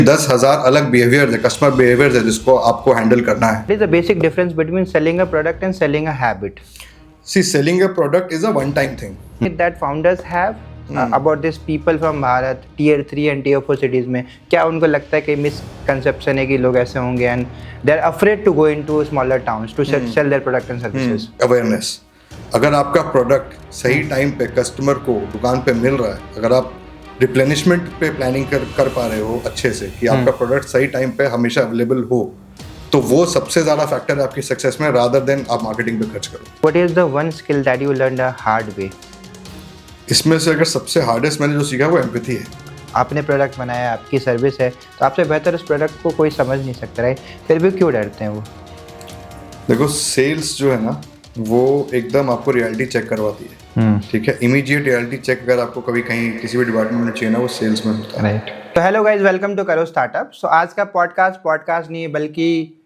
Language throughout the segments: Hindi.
10,000 अलग बिहेवियर है, कस्टमर बिहेवियर है जिसको आपको हैंडल करना है. What is the basic difference between selling a product and selling a habit See, selling a product is a one-time thing. that founders have about this people from Bharat tier 3 and tier 4 cities में क्या उनको लगता है कि misconception है कि लोग ऐसे होंगे and they're afraid to go into smaller towns to sell their product and services. Awareness. अगर आपका प्रोडक्ट सही टाइम पे कस्टमर को दुकान पे मिल रहा है, अगर आप रिप्लेनिशमेंट पे प्लानिंग कर पा रहे हो अच्छे से कि आपका प्रोडक्ट सही टाइम पे हमेशा अवेलेबल हो, तो वो सबसे ज़्यादा फैक्टर है आपकी सक्सेस में, रादर देन आप मार्केटिंग पे खर्च करो. What is the one skill that you learned a hard way? इसमें से अगर सबसे हार्डेस्ट मैंने जो सीखा वो एम्पैथी है. आपने प्रोडक्ट बनाया, आपकी सर्विस है, तो आपसे बेहतर उस प्रोडक्ट को कोई समझ नहीं सकता, राइट? फिर भी क्यों डरते हैं वो? देखो, सेल्स जो है ना वो एकदम आपको रियलिटी चेक करवाती है. ठीक है, इमीडिएट रियलिटी चेक अगर आपको कभी कहीं किसी भी डिपार्टमेंट में चाहिए ना, वो सेल्स में होता है. राइट. तो hello guys, welcome to Karo startup. सो आज का पॉडकास्ट नहीं है बल्कि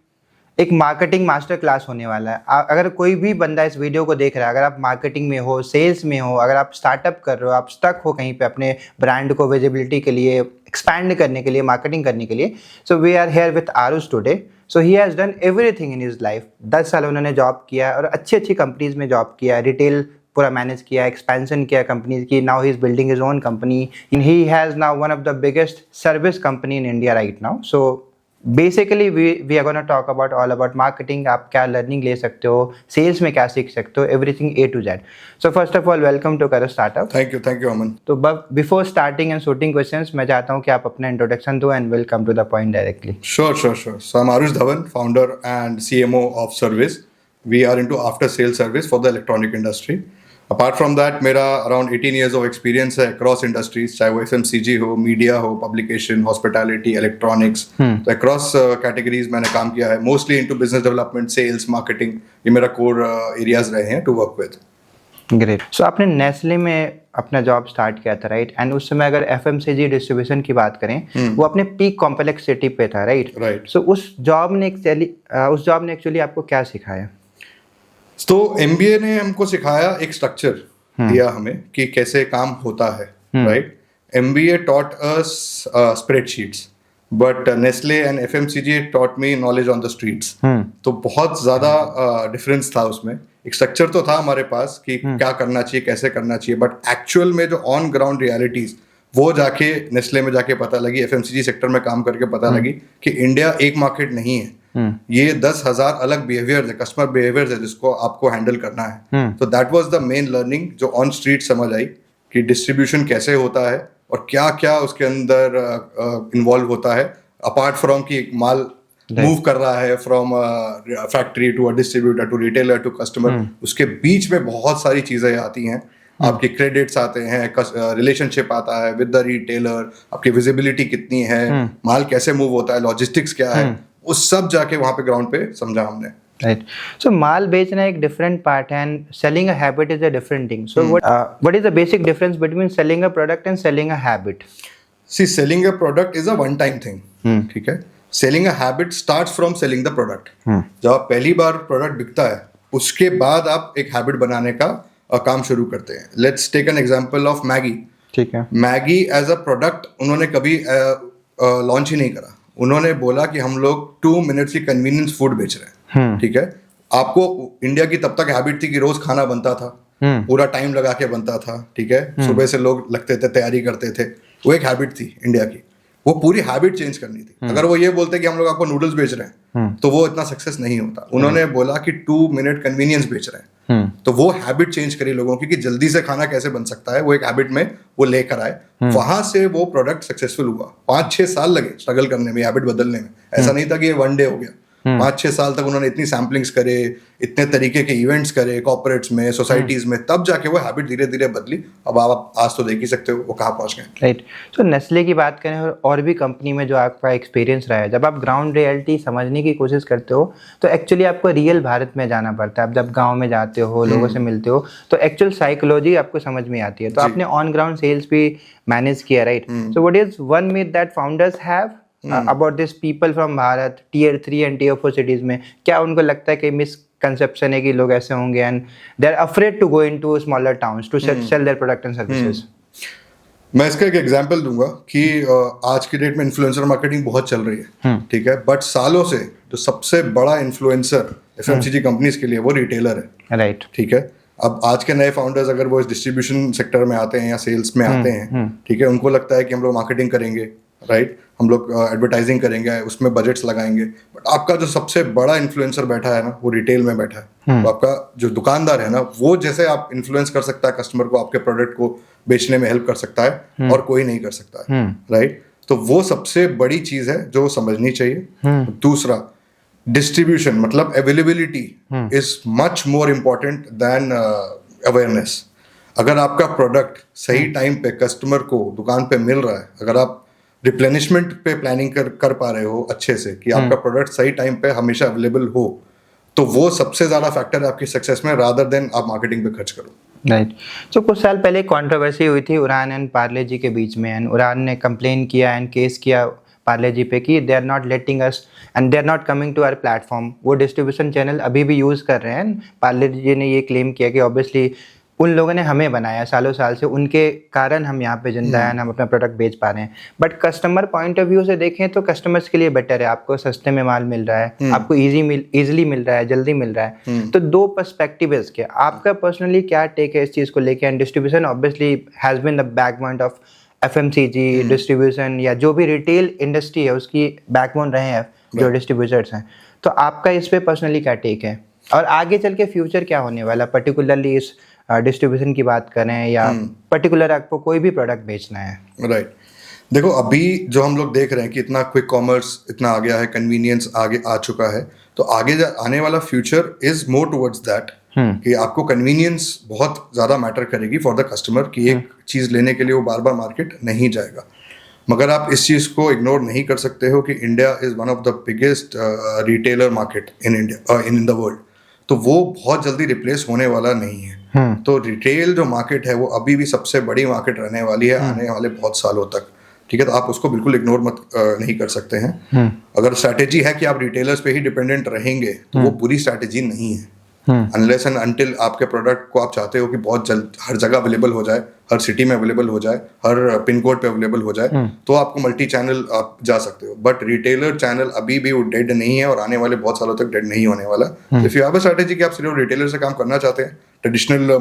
एक मार्केटिंग मास्टर क्लास होने वाला है. अगर कोई भी बंदा इस वीडियो को देख रहा है, अगर आप मार्केटिंग में हो, सेल्स में हो, अगर आप स्टार्टअप कर रहे हो, आप स्टक हो कहीं पे अपने ब्रांड को विजिबिलिटी के लिए एक्सपैंड करने के लिए, मार्केटिंग करने के लिए, so we are here with Aarush today. So he has done everything in his life. 10 साल उन्होंने जॉब किया और अच्छी अच्छी कंपनीज में जॉब किया, रिटेल पूरा मैनेज किया, एक्सपेंशन किया कंपनीज की. Now he is building his own company and he has now one of the biggest service company in India right now. So basically we are gonna talk about all about marketing. आप क्या लर्निंग ले सकते हो, सेल्स में क्या सीख सकते हो, everything A to Z. So first of all welcome to Karo startup. Thank you Aman. तो before starting and shooting questions, मैं चाहता हूँ कि आप अपना इंट्रोडक्शन दो and will come to the point directly. Sure. So I'm Arush Dhawan, founder and CMO of Service. We are into after sales service for the electronic industry. Apart from that, मेरा around 18 years of experience है across industries, चाहे वो FMCG हो, मीडिया हो, पब्लिकेशन, हॉस्पिटैलिटी, इलेक्ट्रॉनिक्स. तो across categories मैंने काम किया है, mostly into business development, sales, marketing. ये मेरा core areas रहे हैं to work with. ग्रेट. सो आपने नेस्ले में अपना जॉब स्टार्ट किया था, राइट? एंड उस समय अगर FMCG डिस्ट्रीब्यूशन की बात करें, वो अपने पीक कॉम्प्लेक्सिटी पे था, राइट? सो उस जॉब ने एक्चुअली आपको क्या सिखाया? तो MBA ने हमको सिखाया, एक स्ट्रक्चर दिया हमें कि कैसे काम होता है, right? MBA taught us spreadsheets, but Nestle and FMCG taught me knowledge on the streets. तो बहुत ज़्यादा डिफरेंस था उसमें. एक स्ट्रक्चर तो था हमारे पास कि क्या करना चाहिए, कैसे करना चाहिए, बट एक्चुअल में जो ऑन ग्राउंड रियलिटीज वो जाके नेस्ले में जाके पता लगी, FMCG सेक्टर में काम करके पता लगी कि इंडिया एक मार्केट नहीं है. ये 10,000 अलग बिहेवियर है, कस्टमर बिहेवियर है जिसको आपको हैंडल करना है. तो that was the main learning जो ऑन स्ट्रीट समझ आई कि डिस्ट्रीब्यूशन कैसे होता है और क्या क्या उसके अंदर इन्वॉल्व होता है, अपार्ट फ्रॉम कि माल मूव कर रहा है from factory to a distributor to retailer to customer. उसके बीच में बहुत सारी चीजें आती हैं. आपके क्रेडिट्स आते हैं, रिलेशनशिप आता है विद द रिटेलर, आपकी विजिबिलिटी कितनी है, माल कैसे मूव होता है, लॉजिस्टिक्स क्या है, उस सब जाके वहां पे ग्राउंड पे समझा हमने. राइट. सो माल बेचना एक डिफरेंट पार्ट है and selling a habit is a different thing. So what is the basic difference between selling a product and selling a habit? See, selling a product is a one time thing. ठीक है. Selling a habit starts from selling the product. जब आप पहली बार प्रोडक्ट बिकता है, उसके बाद आप एक हैबिट बनाने का काम शुरू करते हैं. Let's take an example of Maggi. ठीक है. मैगी एज अ प्रोडक्ट उन्होंने कभी लॉन्च ही नहीं करा. उन्होंने बोला कि हम लोग 2 मिनट्स की कन्वीनियंस फूड बेच रहे हैं. ठीक है. आपको इंडिया की तब तक हैबिट थी कि रोज खाना बनता था, पूरा टाइम लगा के बनता था. ठीक है. सुबह से लोग लगते थे, तैयारी करते थे. वो एक हैबिट थी इंडिया की. वो पूरी हैबिट चेंज करनी थी. अगर वो ये बोलते कि हम लोग आपको नूडल्स बेच रहे हैं, तो वो इतना सक्सेस नहीं होता. उन्होंने बोला कि 2 मिनट कन्वीनियंस बेच रहे हैं. तो वो हैबिट चेंज करी लोगों की कि जल्दी से खाना कैसे बन सकता है, वो एक हैबिट में वो लेकर आए. वहां से वो प्रोडक्ट सक्सेसफुल हुआ. 5-6 साल लगे स्ट्रगल करने में, हैबिट बदलने में. ऐसा नहीं था कि ये वन डे हो गया. 5-6 साल तक उन्होंने इतनी सैम्पलिंग्स करे, इतने तरीके के इवेंट्स करे कॉर्पोरेट्स में, सोसाइटीज में, तब जाके वो हैबिट धीरे धीरे बदली. अब आप आज तो देख ही सकते हो वो कहाँ पहुंच गए. राइट. सो नेस्ले की बात करें और भी कंपनी में जो आपका एक्सपीरियंस रहा है, जब आप ग्राउंड रियलिटी समझने की कोशिश करते हो तो एक्चुअली आपको रियल भारत में जाना पड़ता है. आप जब गाँव में जाते हो, लोगों से मिलते हो, तो एक्चुअल साइकोलॉजी आपको समझ में आती है. तो आपने ऑन ग्राउंड सेल्स भी मैनेज किया, right? So what is one myth that founders have about this people from Bharat tier 3 and tier 4 cities में क्या उनको लगता है कि misconception है कि लोग ऐसे होंगे and they're afraid to go into smaller towns to sell their product and services? मैं इसका एक एग्जांपल दूंगा कि आज की डेट में इन्फ्लुएंसर मार्केटिंग बहुत चल रही है, ठीक है, बट सालों से जो सबसे बड़ा इन्फ्लुएंसर एफएमसीजी कंपनीज के लिए वो रिटेलर है, राइट। ठीक है। अब आज के नए फाउंडर्स अगर वो इस डिस्ट्रीब्यूशन सेक्टर में आते हैं या सेल्स में आते हैं, ठीक है, उनको लगता है कि हम लोग मार्केटिंग करेंगे, राइट, हम लोग एडवर्टाइजिंग करेंगे, उसमें बजट्स लगाएंगे, बट आपका जो सबसे बड़ा इन्फ्लुएंसर बैठा है ना वो रिटेल में बैठा है। तो आपका जो दुकानदार है ना वो जैसे आप इन्फ्लुएंस कर सकता है कस्टमर को, आपके प्रोडक्ट को बेचने में हेल्प कर सकता है और कोई नहीं कर सकता है, राइट। तो वो सबसे बड़ी चीज है जो समझनी चाहिए। दूसरा, डिस्ट्रीब्यूशन मतलब availability is much more important than awareness. अगर आपका प्रोडक्ट सही टाइम पे कस्टमर को दुकान पे मिल रहा है, अगर आप रिप्लेनिशमेंट पे प्लानिंग कर पा रहे हो अच्छे से कि आपका प्रोडक्ट सही टाइम पे हमेशा अवेलेबल हो, तो वो सबसे ज्यादा फैक्टर है आपकी सक्सेस में, रादर देन आप मार्केटिंग पे खर्च करो। राइट। सो कुछ साल पहले कंट्रोवर्सी हुई थी उड़ान एंड पार्ले जी के बीच में, एंड उड़ान ने कंप्लेन किया एंड केस किया पार्ले जी पे कि they are not letting us and they are not coming to our platform. वो डिस्ट्रीब्यूशन चैनल अभी भी यूज़ कर रहे हैं। पार्ले जी ने ये क्लेम किया कि ऑब्वियसली उन लोगों ने हमें बनाया सालों साल से, उनके कारण हम यहाँ पे जिंदा हैं, हम अपना प्रोडक्ट बेच पा रहे हैं। But customer point of view से देखें तो कस्टमर्स के लिए बेटर है, आपको सस्ते में माल मिल रहा है, आपको इजीली मिल रहा है, जल्दी मिल रहा है। तो दो पर्सपेक्टिव है इसके। आपका पर्सनली क्या टेक है इस चीज़ को लेके? And distribution obviously has been the backbone of FMCG distribution या जो भी रिटेल इंडस्ट्री है उसकी बैकबोन रहे हैं जो डिस्ट्रीब्यूटर्स हैं। तो आपका इस पे पर्सनली क्या टेक है और आगे चल के फ्यूचर क्या होने वाला, पर्टिकुलरली इस डिस्ट्रीब्यूशन की बात करें या पर्टिकुलर आपको कोई भी प्रोडक्ट बेचना है? राइट। देखो अभी जो हम लोग देख रहे हैं कि इतना क्विक कॉमर्स इतना आ गया है, कन्वीनियंस आगे आ चुका है, तो आगे आने वाला future is more towards that कि आपको कन्वीनियंस बहुत ज़्यादा मैटर करेगी फॉर द कस्टमर, कि एक चीज़ लेने के लिए वो बार बार मार्केट नहीं जाएगा। मगर आप इस चीज़ को इग्नोर नहीं कर सकते हो कि India is one of the biggest retailer market in India in the world. तो वो बहुत जल्दी रिप्लेस होने वाला नहीं है। तो रिटेल जो मार्केट है वो अभी भी सबसे बड़ी मार्केट रहने वाली है आने वाले बहुत सालों तक, ठीक है। तो आप उसको बिल्कुल इग्नोर मत नहीं कर सकते हैं। अगर स्ट्रैटेजी है कि आप रिटेलर्स पे ही डिपेंडेंट रहेंगे तो वो बुरी स्ट्रैटेजी नहीं है। अनलेस एंड अनटिल आपके प्रोडक्ट को आप चाहते हो कि बहुत जल्द हर जगह अवेलेबल हो जाए, हर सिटी में अवेलेबल हो जाए, हर पिन कोड पे अवेलेबल हो जाए, तो आपको मल्टी चैनल आप जा सकते हो। बट रिटेलर चैनल अभी भी वो डेड नहीं है और आने वाले बहुत सालों तक डेड नहीं होने वाला। If you have a strategy कि आप सिर्फ रिटेलर से काम करना चाहते हैं, ट्रेडिशनल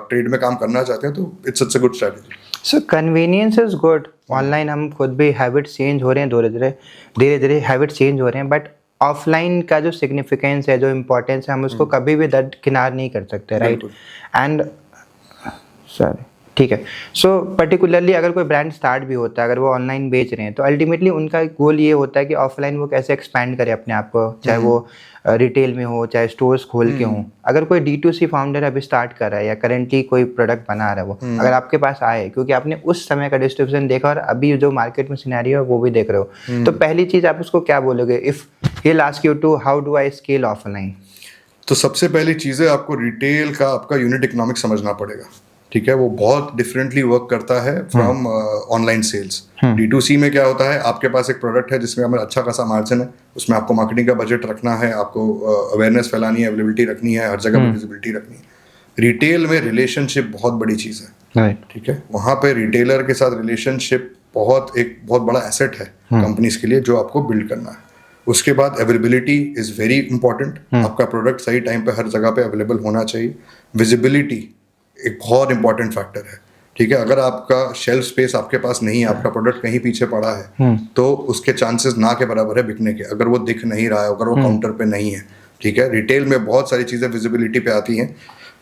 ट्रेड में काम करना चाहते हैं, तो it's a good strategy. So convenience is good. Online हम खुद भी हैबिट चेंज हो रहे हैं, धीरे धीरे हैबिट चेंज हो रहे हैं, बट ऑफलाइन का जो सिग्निफिकेंस है, जो इम्पोर्टेंस है, हम उसको कभी भी दरकिनार नहीं कर सकते, राइट। एंड सॉरी, ठीक है। सो पर्टिकुलरली अगर कोई ब्रांड स्टार्ट भी होता है, अगर वो ऑनलाइन बेच रहे हैं, तो अल्टीमेटली उनका गोल ये होता है कि ऑफलाइन वो कैसे एक्सपैंड करे अपने आप को, चाहे वो रिटेल में हो चाहे स्टोर्स खोल के हों। अगर कोई D2C फाउंडर अभी स्टार्ट कर रहा है या करेंटली कोई प्रोडक्ट बना रहा है, वो अगर आपके पास आए, क्योंकि आपने उस समय का डिस्ट्रीब्यूशन देखा और अभी जो मार्केट में सिनेरियो है वो भी देख रहे हो, तो पहली चीज़ आप उसको क्या बोलोगे if he will ask you to how do I scale offline? तो सबसे पहली चीज़ है आपको रिटेल का आपका यूनिट इकोनॉमिक्स समझना पड़ेगा, ठीक है। वो बहुत डिफरेंटली वर्क करता है फ्रॉम ऑनलाइन सेल्स। D2C में क्या होता है, आपके पास एक प्रोडक्ट है जिसमें हमारा अच्छा खासा मार्जिन है, उसमें आपको मार्केटिंग का बजट रखना है, आपको अवेयरनेस फैलानी है, अवेलेबिलिटी रखनी है, हर जगह पर विजिबिलिटी रखनी है। रिटेल में रिलेशनशिप बहुत बड़ी चीज़ है, ठीक है। वहाँ पे रिटेलर के साथ रिलेशनशिप एक बहुत बड़ा एसेट है कंपनीज के लिए जो आपको बिल्ड करना है। उसके बाद अवेलेबिलिटी इज़ वेरी इंपॉर्टेंट। आपका प्रोडक्ट सही टाइम पे हर जगह पे अवेलेबल होना चाहिए। विजिबिलिटी एक बहुत इंपॉर्टेंट फैक्टर है, ठीक है। अगर आपका शेल्फ स्पेस आपके पास नहीं है, आपका प्रोडक्ट कहीं पीछे पड़ा है, तो उसके चांसेस ना के बराबर है बिकने के, अगर वो दिख नहीं रहा है, अगर वो काउंटर पे नहीं है, ठीक है। रिटेल में बहुत सारी चीज़ें विजिबिलिटी पे आती हैं।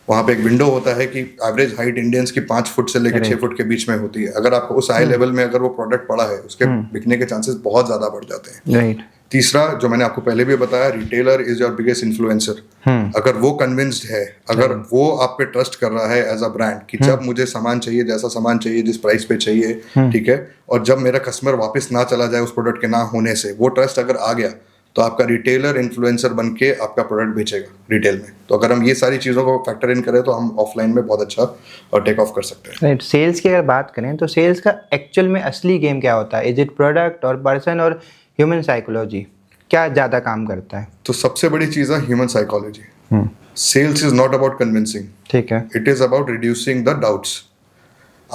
वहाँ पे एक विंडो होता है कि एवरेज हाइट इंडियंस की 5 फुट से लेकर 6 फुट के बीच में होती है। अगर आपको उस हाई लेवल में अगर वो प्रोडक्ट पड़ा है, उसके बिकने के चांसेस बहुत ज़्यादा बढ़ जाते हैं, राइट। तीसरा जो मैंने आपको पहले भी बताया, retailer is your biggest influencer. अगर वो कन्विंस्ड है, अगर वो आप पे ट्रस्ट कर रहा है एज अ ब्रांड कि जब मुझे सामान चाहिए, जैसा सामान चाहिए, जिस प्राइस पे चाहिए, ठीक है, और जब मेरा कस्टमर वापस ना चला जाए उस प्रोडक्ट के ना होने से, वो ट्रस्ट अगर आ गया, तो आपका रिटेलर इन्फ्लुएंसर बन के आपका प्रोडक्ट बेचेगा रिटेल में। तो अगर हम ये सारी चीज़ों को फैक्टर इन करें तो हम ऑफलाइन में बहुत अच्छा टेक ऑफ कर सकते हैं। राइट। सेल्स की अगर बात करें तो सेल्स का एक्चुअल में असली गेम क्या होता है? इज इट प्रोडक्ट और पर्सन और ह्यूमन साइकोलॉजी, क्या ज़्यादा काम करता है? तो सबसे बड़ी चीज़ है human psychology. Sales is not about convincing, ठीक है। It is about reducing the doubts.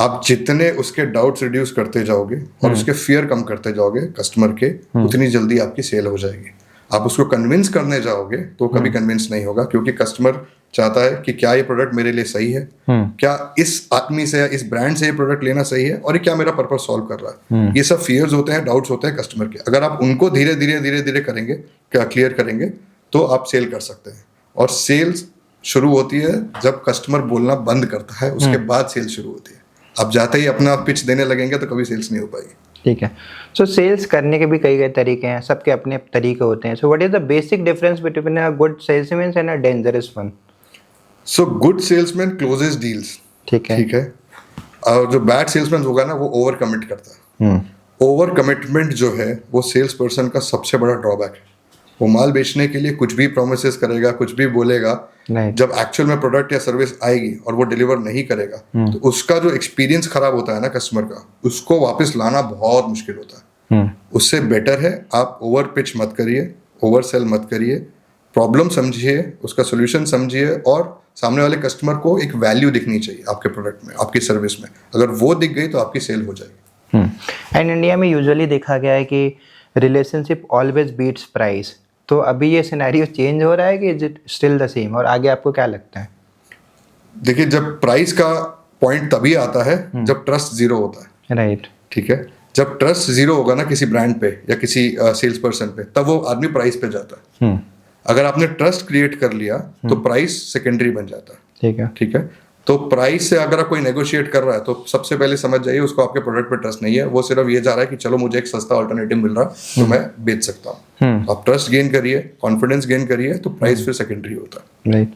आप जितने उसके डाउट्स रिड्यूस करते जाओगे और उसके फियर कम करते जाओगे कस्टमर के, उतनी जल्दी आपकी सेल हो जाएगी। आप उसको कन्विंस करने जाओगे तो कभी कन्विंस नहीं होगा, क्योंकि कस्टमर चाहता है कि क्या ये प्रोडक्ट मेरे लिए सही है, क्या इस आदमी से या इस ब्रांड से ये प्रोडक्ट लेना सही है, और ये क्या मेरा पर्पस सॉल्व कर रहा है। ये सब फियर्स होते हैं, डाउट्स होते हैं कस्टमर के। अगर आप उनको धीरे धीरे करेंगे, क्लियर करेंगे, तो आप सेल कर सकते हैं। और सेल्स शुरू होती है जब कस्टमर बोलना बंद करता है, उसके बाद सेल्स शुरू होती है। आप जाते ही अपना पिच देने लगेंगे तो कभी सेल्स नहीं हो पाएगी। ठीक है। सो सेल्स करने के भी कई तरीके हैं, सबके अपने तरीके होते हैं। So what is the basic difference between a good salesman and a dangerous one? So good salesman closes deals. ठीक है। और जो बैड सेल्समैन होगा ना, वो ओवर कमिट करता है। ओवर कमिटमेंट जो है वो सेल्स पर्सन का सबसे बड़ा ड्रॉबैक है। वो माल बेचने के लिए कुछ भी प्रोमिसेस करेगा, कुछ भी बोलेगा, जब एक्चुअल में प्रोडक्ट या सर्विस आएगी और वो डिलीवर नहीं करेगा तो उसका जो एक्सपीरियंस खराब होता है ना कस्टमर का, उसको वापस लाना बहुत मुश्किल होता है। उससे बेटर है आप ओवर पिच मत करिए, ओवर सेल मत करिए, प्रॉब्लम समझिए, उसका सोल्यूशन समझिए, और सामने वाले कस्टमर को एक वैल्यू दिखनी चाहिए आपके प्रोडक्ट में, आपकी सर्विस में। अगर वो दिख गई तो आपकी सेल हो जाएगी। एंड इंडिया में यूजुअली देखा गया है कि रिलेशनशिप ऑलवेज बीट्स प्राइस। तो अभी ये सिनेरियो चेंज हो रहा है कि is it still the same, और आगे आपको क्या लगता है? देखिए, जब प्राइस का पॉइंट तभी आता है जब ट्रस्ट जीरो होता है। राइट। ठीक है। जब ट्रस्ट जीरो होगा ना किसी ब्रांड पे या किसी सेल्स पर्सन पे, तब वो आदमी प्राइस पे जाता है। अगर आपने ट्रस्ट क्रिएट कर लिया तो प्राइस सेकेंडरी बन जाता है। ठीक है। तो प्राइस से अगर आप कोई नेगोशिएट कर रहा है तो सबसे पहले समझ जाइए उसको आपके प्रोडक्ट पे ट्रस्ट नहीं है। वो सिर्फ ये जा रहा है कि चलो मुझे एक सस्ता ऑल्टरनेटिव मिल रहा है तो मैं बेच सकता हूँ। आप ट्रस्ट गेन करिए, कॉन्फिडेंस गेन करिए, तो प्राइस फिर सेकेंडरी होता है। राइट।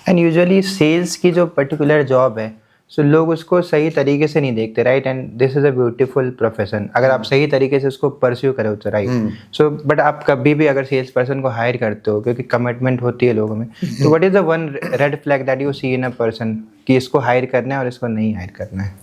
एंड यूजुअली सेल्स की जो पर्टिकुलर जॉब है, सो लोग उसको सही तरीके से नहीं देखते, right? And this is a beautiful profession अगर आप सही तरीके से उसको परस्यू करो तो, राइट? सो बट आप कभी भी अगर सेल्स पर्सन को हायर करते हो, क्योंकि कमिटमेंट होती है लोगों में, तो what is the one red flag that you see in a person कि इसको हायर करना है और इसको नहीं हायर करना है?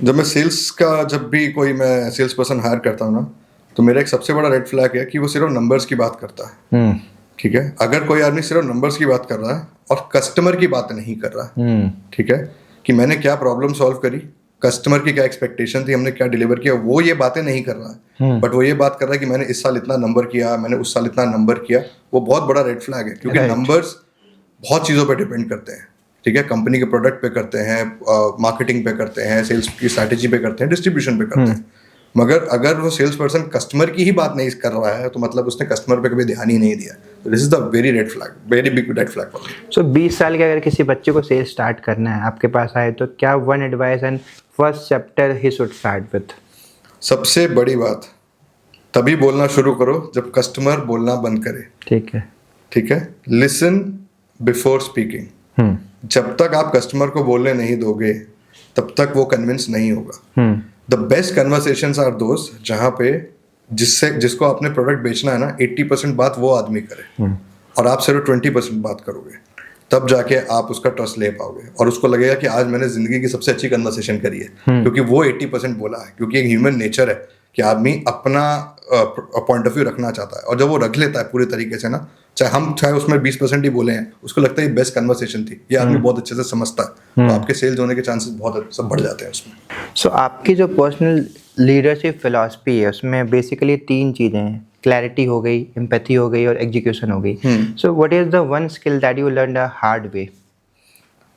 जब भी कोई मैं सेल्स पर्सन हायर करता हूँ ना, तो मेरा एक सबसे बड़ा रेड फ्लैग है कि वो सिर्फ नंबर्स की बात करता है। ठीक है। अगर कोई आदमी सिर्फ नंबर्स की बात कर रहा है और कस्टमर की बात नहीं कर रहा है, ठीक है, कि मैंने क्या प्रॉब्लम सॉल्व करी, कस्टमर की क्या एक्सपेक्टेशन थी, हमने क्या डिलीवर किया, वो ये बातें नहीं कर रहा है, बट वो ये बात कर रहा है कि मैंने इस साल इतना नंबर किया, मैंने उस साल इतना नंबर किया, वो बहुत बड़ा रेड फ्लैग है। क्योंकि नंबर्स बहुत चीज़ों पे डिपेंड करते हैं। ठीक है। कंपनी के प्रोडक्ट पे करते हैं, मार्केटिंग पे करते हैं, सेल्स की स्ट्रैटेजी पे करते हैं, डिस्ट्रीब्यूशन पे करते हैं। मगर अगर वो सेल्स पर्सन कस्टमर की ही बात नहीं कर रहा है तो मतलब उसने कस्टमर पे कभी ध्यान ही नहीं दिया। This is the very red flag, very big red flag for me. So 20 साल के अगर किसी बच्चे को सेल्स स्टार्ट करना है, आपके पास आए, तो क्या one advice and first chapter he should start with? सबसे बड़ी बात, तभी बोलना शुरू करो जब कस्टमर बोलना बंद करे। ठीक है। ठीक है। Listen before speaking. जब तक आप कस्टमर को बोलने नहीं दोगे तब तक वो कन्विंस नहीं होगा। The best conversations are those जहाँ पे जिसको आपने प्रोडक्ट बेचना है ना, 80% बात वो आदमी करे और आप सिर्फ 20% बात करोगे, तब जाके आप उसका ट्रस्ट ले पाओगे और उसको लगेगा कि आज मैंने जिंदगी की सबसे अच्छी कन्वर्सेशन करी है, क्योंकि वो 80% बोला है। क्योंकि एक ह्यूमन नेचर है कि आदमी अपना पॉइंट ऑफ व्यू रखना चाहता है, और जब वो रख लेता है पूरे तरीके से ना, चाहे उसमें 20% ही बोले हैं, उसको लगता है ये बेस्ट कन्वर्सेशन थी, ये आदमी बहुत अच्छे से समझता है, तो आपके सेल्स होने के चांसेस बहुत सब बढ़ जाते हैं उसमें। सो आपकी जो पर्सनल लीडरशिप फिलॉसफी है उसमें बेसिकली 3 चीज़ें हैं, क्लैरिटी हो गई, एम्पैथी हो गई और एग्जीक्यूशन हो गई। सो what is the one skill that you learn the hard way?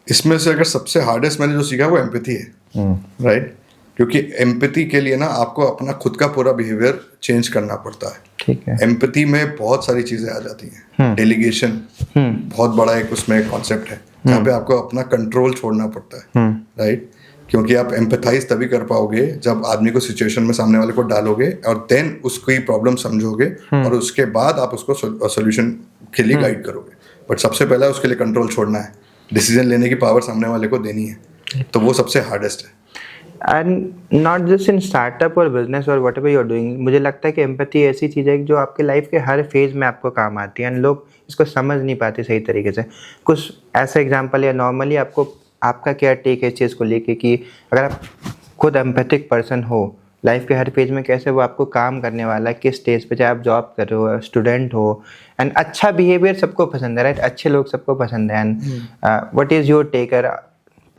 इसमें से अगर सबसे हार्डेस्ट मैंने जो सीखा वो एम्पैथी है। राइट। क्योंकि एम्पैथी के लिए ना आपको अपना खुद का पूरा बिहेवियर चेंज करना पड़ता है। ठीक है। एम्पैथी में बहुत सारी चीजें आ जाती हैं। डेलीगेशन बहुत बड़ा एक उसमें कॉन्सेप्ट है जहाँ पे आपको अपना कंट्रोल छोड़ना पड़ता है। राइट। क्योंकि आप एम्पैथाइज तभी कर पाओगे जब आदमी को सिचुएशन में सामने वाले को डालोगे और देन उसकी प्रॉब्लम समझोगे और उसके बाद आप उसको सोल्यूशन के लिए गाइड करोगे। बट सबसे पहला उसके लिए कंट्रोल छोड़ना है, डिसीजन लेने की पावर सामने वाले को देनी है, तो वो सबसे हार्डेस्ट है। And not just in startup और बिजनेस और whatever you are doing, मुझे लगता है कि एम्पैथी ऐसी चीज़ है जो आपके लाइफ के हर फेज में आपको काम आती है, एंड लोग इसको समझ नहीं पाते सही तरीके से। कुछ ऐसा एग्जांपल या नॉर्मली आपका क्या टेक है इस चीज़ को लेके कि अगर आप खुद एम्पैथिक पर्सन हो, लाइफ के हर फेज में कैसे वो आपको काम करने वाला है, किस स्टेज पे, चाहे आप जॉब कर रहे हो, स्टूडेंट हो, एंड अच्छा बिहेवियर सबको पसंद है, राइट? अच्छे लोग सबको पसंद है, and what is your take?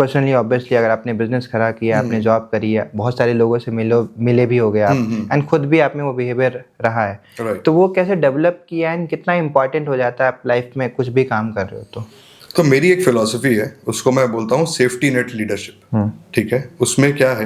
Personally obviously अगर आपने बिजनेस खड़ा किया, आपने जॉब करी है, बहुत सारे लोगों से मिले भी हो गए आप, एंड खुद भी आप में वो बिहेवियर रहा है, Right. तो वो कैसे डेवलप किया एंड कितना इंपॉर्टेंट हो जाता है आप लाइफ में कुछ भी काम कर रहे हो तो मेरी एक फिलॉसफी है, उसको मैं बोलता हूँ सेफ्टी नेट लीडरशिप। ठीक है, उसमें क्या है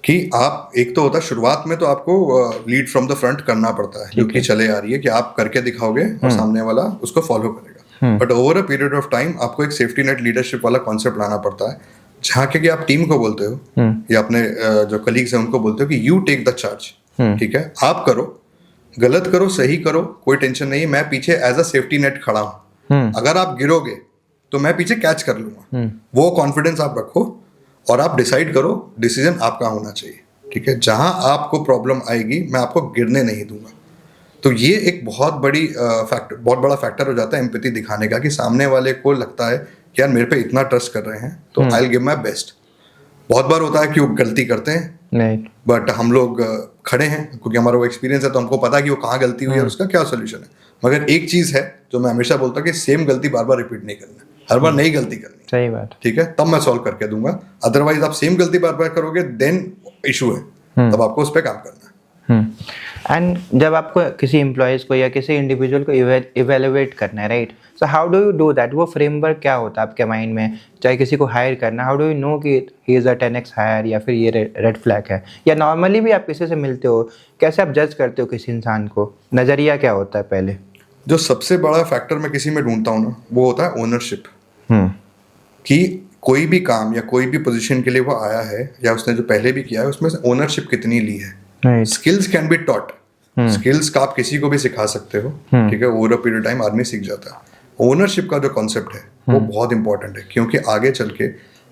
कि आप, एक तो होता है शुरुआत में तो आपको लीड फ्रॉम द फ्रंट करना पड़ता है, जो कि चले आ रही है कि आप करके दिखाओगे और सामने वाला उसको फॉलो करेगा। But over a period of time आपको एक सेफ्टी नेट लीडरशिप वाला कॉन्सेप्ट लाना पड़ता है, जहाँ के कि आप टीम को बोलते हो या अपने जो कलीग्स हैं उनको बोलते हो कि यू टेक द चार्ज। ठीक है, आप करो, गलत करो सही करो, कोई टेंशन नहीं, मैं पीछे एज अ सेफ्टी नेट खड़ा हूँ, अगर आप गिरोगे तो मैं पीछे कैच कर लूंगा। वो कॉन्फिडेंस आप रखो और आप डिसाइड करो, डिसीजन आपका होना चाहिए। ठीक है, जहां आपको प्रॉब्लम आएगी मैं आपको गिरने नहीं दूंगा। तो ये एक बहुत बड़ा फैक्टर हो जाता है एम्पैथी दिखाने का, कि सामने वाले को लगता है कि यार मेरे पे इतना ट्रस्ट कर रहे हैं तो I will give my best. बहुत बार होता है कि वो गलती करते हैं, बट हम लोग खड़े हैं क्योंकि हमारा वो एक्सपीरियंस है, तो हमको पता है कि वो कहाँ गलती हुई है और उसका क्या सोल्यूशन है। मगर एक चीज है जो मैं हमेशा बोलता हूँ कि सेम गलती बार बार रिपीट नहीं करना, हर बार नई गलती करनी। सही बात। ठीक है, तब मैं सॉल्व करके दूंगा, अदरवाइज आप सेम गलती बार बार करोगे देन इशू है, तब आपको उस पर काम करना है। एंड जब आपको किसी एम्प्लॉयज को या किसी इंडिविजुअल को इवेलुएट करना है, right, so how do you do that? वो फ्रेमवर्क क्या होता है आपके माइंड में? चाहे किसी को हायर करना, हाउ डू यू नो कि he is a 10x higher या फिर ये रेड फ्लैग है? या नॉर्मली भी आप किसी से मिलते हो, कैसे आप जज करते हो किसी इंसान को? नज़रिया क्या होता है पहले? जो सबसे बड़ा फैक्टर मैं किसी में ढूंढता हूँ ना, वो होता है ओनरशिप। कि कोई भी काम या कोई भी पोजीशन के लिए वो आया है या उसने जो पहले भी किया है उसमें से ओनरशिप कितनी ली है। Skills can be taught, skills का आप किसी को भी सिखा सकते हो। ठीक है, ओवर अ पीरियड टाइम आदमी सीख जाता है। ओनरशिप का जो कॉन्सेप्ट है वो बहुत इंपॉर्टेंट है, क्योंकि आगे चल के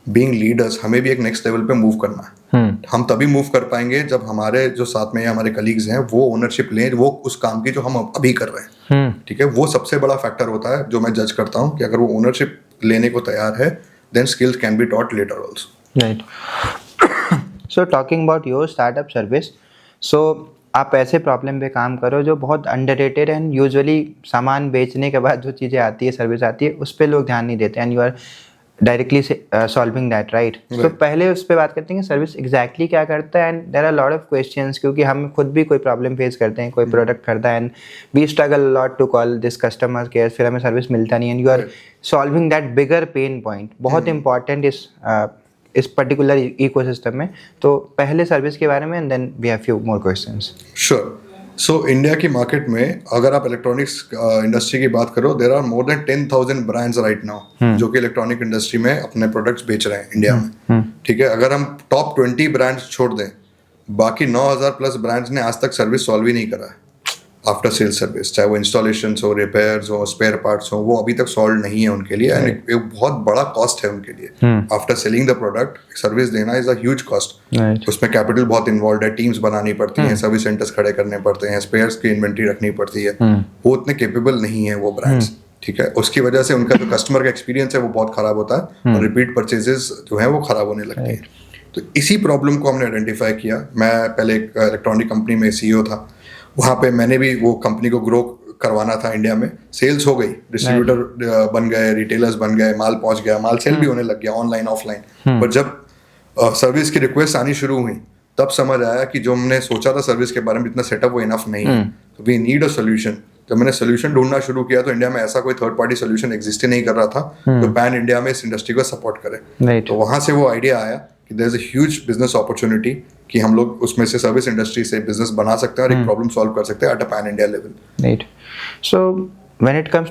बीइंग लीडर्स हमें भी एक नेक्स्ट लेवल पे मूव करना है। हम तभी मूव कर पाएंगे जब हमारे जो साथ में हमारे कलीग्स हैं वो ओनरशिप लें, वो उस काम की जो हम अभी कर रहे हैं। ठीक है, वो सबसे बड़ा फैक्टर होता है जो मैं जज करता हूँ कि अगर वो ओनरशिप लेने को तैयार है then skills can be taught later also. Right. So talking about your startup service, so आप ऐसे प्रॉब्लम पे काम करो जो बहुत अंडररेटेड है, एंड यूजुअली सामान बेचने के बाद जो चीज़ें आती है, सर्विस आती है, उस पर लोग ध्यान नहीं देते, and you are directly solving that, right? तो पहले उस पर बात करते हैं कि सर्विस एग्जैक्टली क्या करता है, and there are lot of questions, क्योंकि हम खुद भी कोई प्रॉब्लम फेस करते हैं, कोई प्रोडक्ट करता है, and we struggle lot to call this customer care, फिर हमें सर्विस मिलता नहीं, and you are solving that bigger pain point, बहुत इंपॉर्टेंट इस पर्टिकुलर इकोसिस्टम में। तो पहले सर्विस के बारे में, and then we have few more questions. Sure. So India की मार्केट में अगर आप इलेक्ट्रॉनिक्स इंडस्ट्री की बात करो, there are more than 10,000 brands right now जो कि इलेक्ट्रॉनिक इंडस्ट्री में अपने प्रोडक्ट्स बेच रहे हैं इंडिया में। ठीक है, अगर हम टॉप 20 ब्रांड्स छोड़ दें, बाकी 9,000 प्लस ब्रांड्स ने आज तक सर्विस सॉल्व ही नहीं करा है। आफ्टर सेल सर्विस, चाहे वो इंस्टॉलेशन हो, रिपेयर्स हो, स्पेयर पार्ट्स हो, वो अभी तक सॉल्व नहीं है उनके लिए, एंड एक बहुत बड़ा कॉस्ट है उनके लिए। After selling the product service देना इज अ ह्यूज कॉस्ट। उसमें कैपिटल बहुत इन्वॉल्व है, टीम्स बनानी पड़ती हैं, सर्विस सेंटर्स खड़े करने पड़ते हैं, स्पेयर्स की इन्वेंट्री रखनी पड़ती है। वो उतने केपेबल नहीं है वो ब्रांड्स। ठीक है, उसकी वजह से उनका जो कस्टमर का एक्सपीरियंस है वो बहुत खराब होता है, और रिपीट परचेजेस जो है वो खराब होने लगती है। तो इसी प्रॉब्लम को हमने आइडेंटिफाई किया। मैं पहले एक इलेक्ट्रॉनिक कंपनी में CEO था, वहाँ पे मैंने भी वो कंपनी को ग्रो करवाना था। इंडिया में सेल्स हो गई, डिस्ट्रीब्यूटर बन गए, रिटेलर्स बन गए, माल पहुंच गया, माल सेल भी होने लग गया ऑनलाइन ऑफलाइन। पर जब सर्विस की रिक्वेस्ट आनी शुरू हुई तब समझ आया कि जो हमने सोचा था सर्विस के बारे में इतना सेटअप वो इनफ नहीं है, तो वी नीड अ सोल्यूशन। जब मैंने सोल्यूशन ढूंढना शुरू किया तो इंडिया में ऐसा कोई थर्ड पार्टी सोल्यूशन एग्जिस्ट ही नहीं कर रहा था जो पैन इंडिया में इस इंडस्ट्री को सपोर्ट करे। तो वहां से वो आइडिया आया कि there is a huge business opportunity कि हम लोग उसमें से सर्विस इंडस्ट्री से बिजनेस बना सकते हैं और एक प्रॉब्लम सॉल्व कर सकते हैं at a pan India level. Right. So when it comes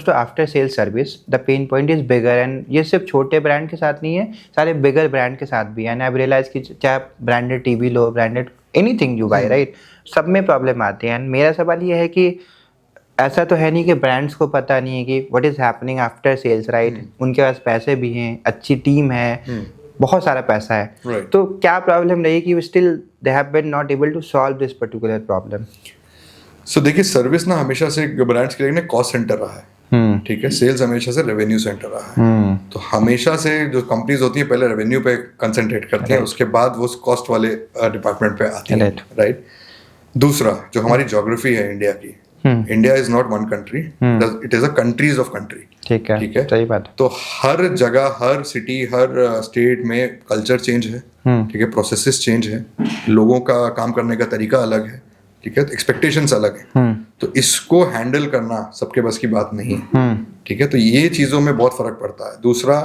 to after sale service, the pain point is bigger, and ये सिर्फ छोटे ब्रांड के साथ नहीं है, सारे बिगर ब्रांड के साथ भी है। एंड आई रियलाइज कि चाहे आप ब्रांडेड टीवी लो, branded anything you buy, right, सब में प्रॉब्लम आती है। एंड मेरा सवाल ये है कि ऐसा तो है नहीं कि ब्रांड्स को पता नहीं है कि what is happening after sales, right? उनके पास पैसे भी हैं, अच्छी टीम है, बहुत सारा पैसा है, तो क्या प्रॉब्लम रही कि still they have been not able to solve this particular problem? So देखिए, सर्विस ना हमेशा से ब्रांड्स के लिए कॉस्ट सेंटर रहा है। ठीक है, सेल्स हमेशा से रेवेन्यू सेंटर रहा है। तो हमेशा से जो कंपनीज होती है पहले रेवेन्यू पे कंसंट्रेट करती है, उसके बाद वो कॉस्ट वाले डिपार्टमेंट पे आती है, राइट? दूसरा, जो हमारी ज्योग्राफी है इंडिया की, India is not one country, it is a countries of country. ठीक है, ठीक है, सही बात है। तो हर जगह, हर सिटी, हर स्टेट में कल्चर चेंज है, ठीक है, प्रोसेसेस चेंज है, लोगों का काम करने का तरीका अलग है, ठीक है, एक्सपेक्टेशंस अलग है, तो इसको हैंडल करना सबके बस की बात नहीं है, ठीक है, तो ये चीज़ों में बहुत फर्क पड़ता है। दूसरा,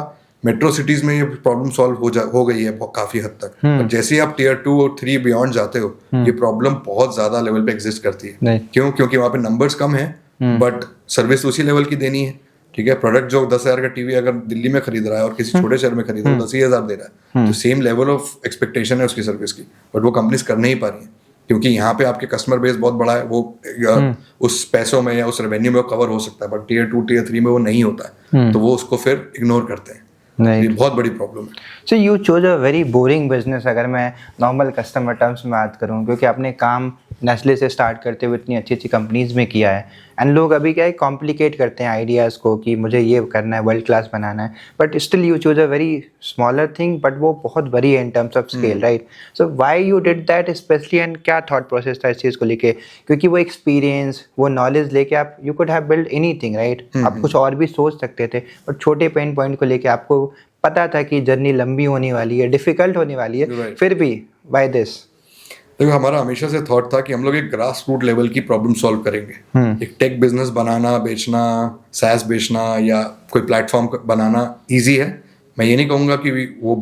मेट्रो सिटीज में ये प्रॉब्लम सॉल्व हो गई है काफी हद तक, पर जैसे ही आप टियर 2 और 3 बियॉन्ड जाते हो, ये प्रॉब्लम बहुत ज्यादा लेवल पे एग्जिस्ट करती है। नहीं। क्यों? क्योंकि वहाँ पे नंबर्स कम है, बट सर्विस उसी लेवल की देनी है, ठीक है। प्रोडक्ट जो 10,000 का टीवी अगर दिल्ली में खरीद रहा है और किसी छोटे शहर में खरीद रहा है, 10,000 दे रहा है, तो सेम लेवल ऑफ एक्सपेक्टेशन है उसकी सर्विस की, बट वो कंपनीज कर नहीं पा रही है, क्योंकि यहाँ पे आपके कस्टमर बेस बहुत बड़ा है, वो उस पैसों में या उस रेवेन्यू में वो कवर हो सकता है, बट टियर 2 टियर 3 में वो नहीं होता है, तो वो उसको फिर इग्नोर करते हैं। ये बहुत बड़ी प्रॉब्लम है। So you chose a very boring business, अगर मैं नॉर्मल कस्टमर टर्म्स में बात करूं, क्योंकि आपने काम नेस्ले से स्टार्ट करते हुए इतनी अच्छी अच्छी कंपनीज में किया है, एंड लोग अभी क्या है कॉम्प्लिकेट करते हैं आइडियाज़ को कि मुझे ये करना है, वर्ल्ड क्लास बनाना है, but still you choose a very smaller thing, but वो बहुत बड़ी है in terms of scale, right? So why you did that specially, and क्या थॉट प्रोसेस था इस चीज़ को लेके? क्योंकि वो एक्सपीरियंस, वो नॉलेज लेके आप you could have build anything, right? आप कुछ और भी सोच सकते थे, बट छोटे पेन पॉइंट को लेके आपको पता था कि जर्नी लंबी होने वाली है, डिफिकल्ट होने वाली है, Right. फिर भी व्हाई दिस? देखो, हमारा हमेशा से थॉट था कि हम लोग एक ग्रास रूट लेवल की प्रॉब्लम सॉल्व करेंगे। एक टेक बिजनेस बनाना, बेचना, सैस बेचना या कोई प्लेटफॉर्म बनाना इजी है। मैं ये नहीं कहूंगा कि वो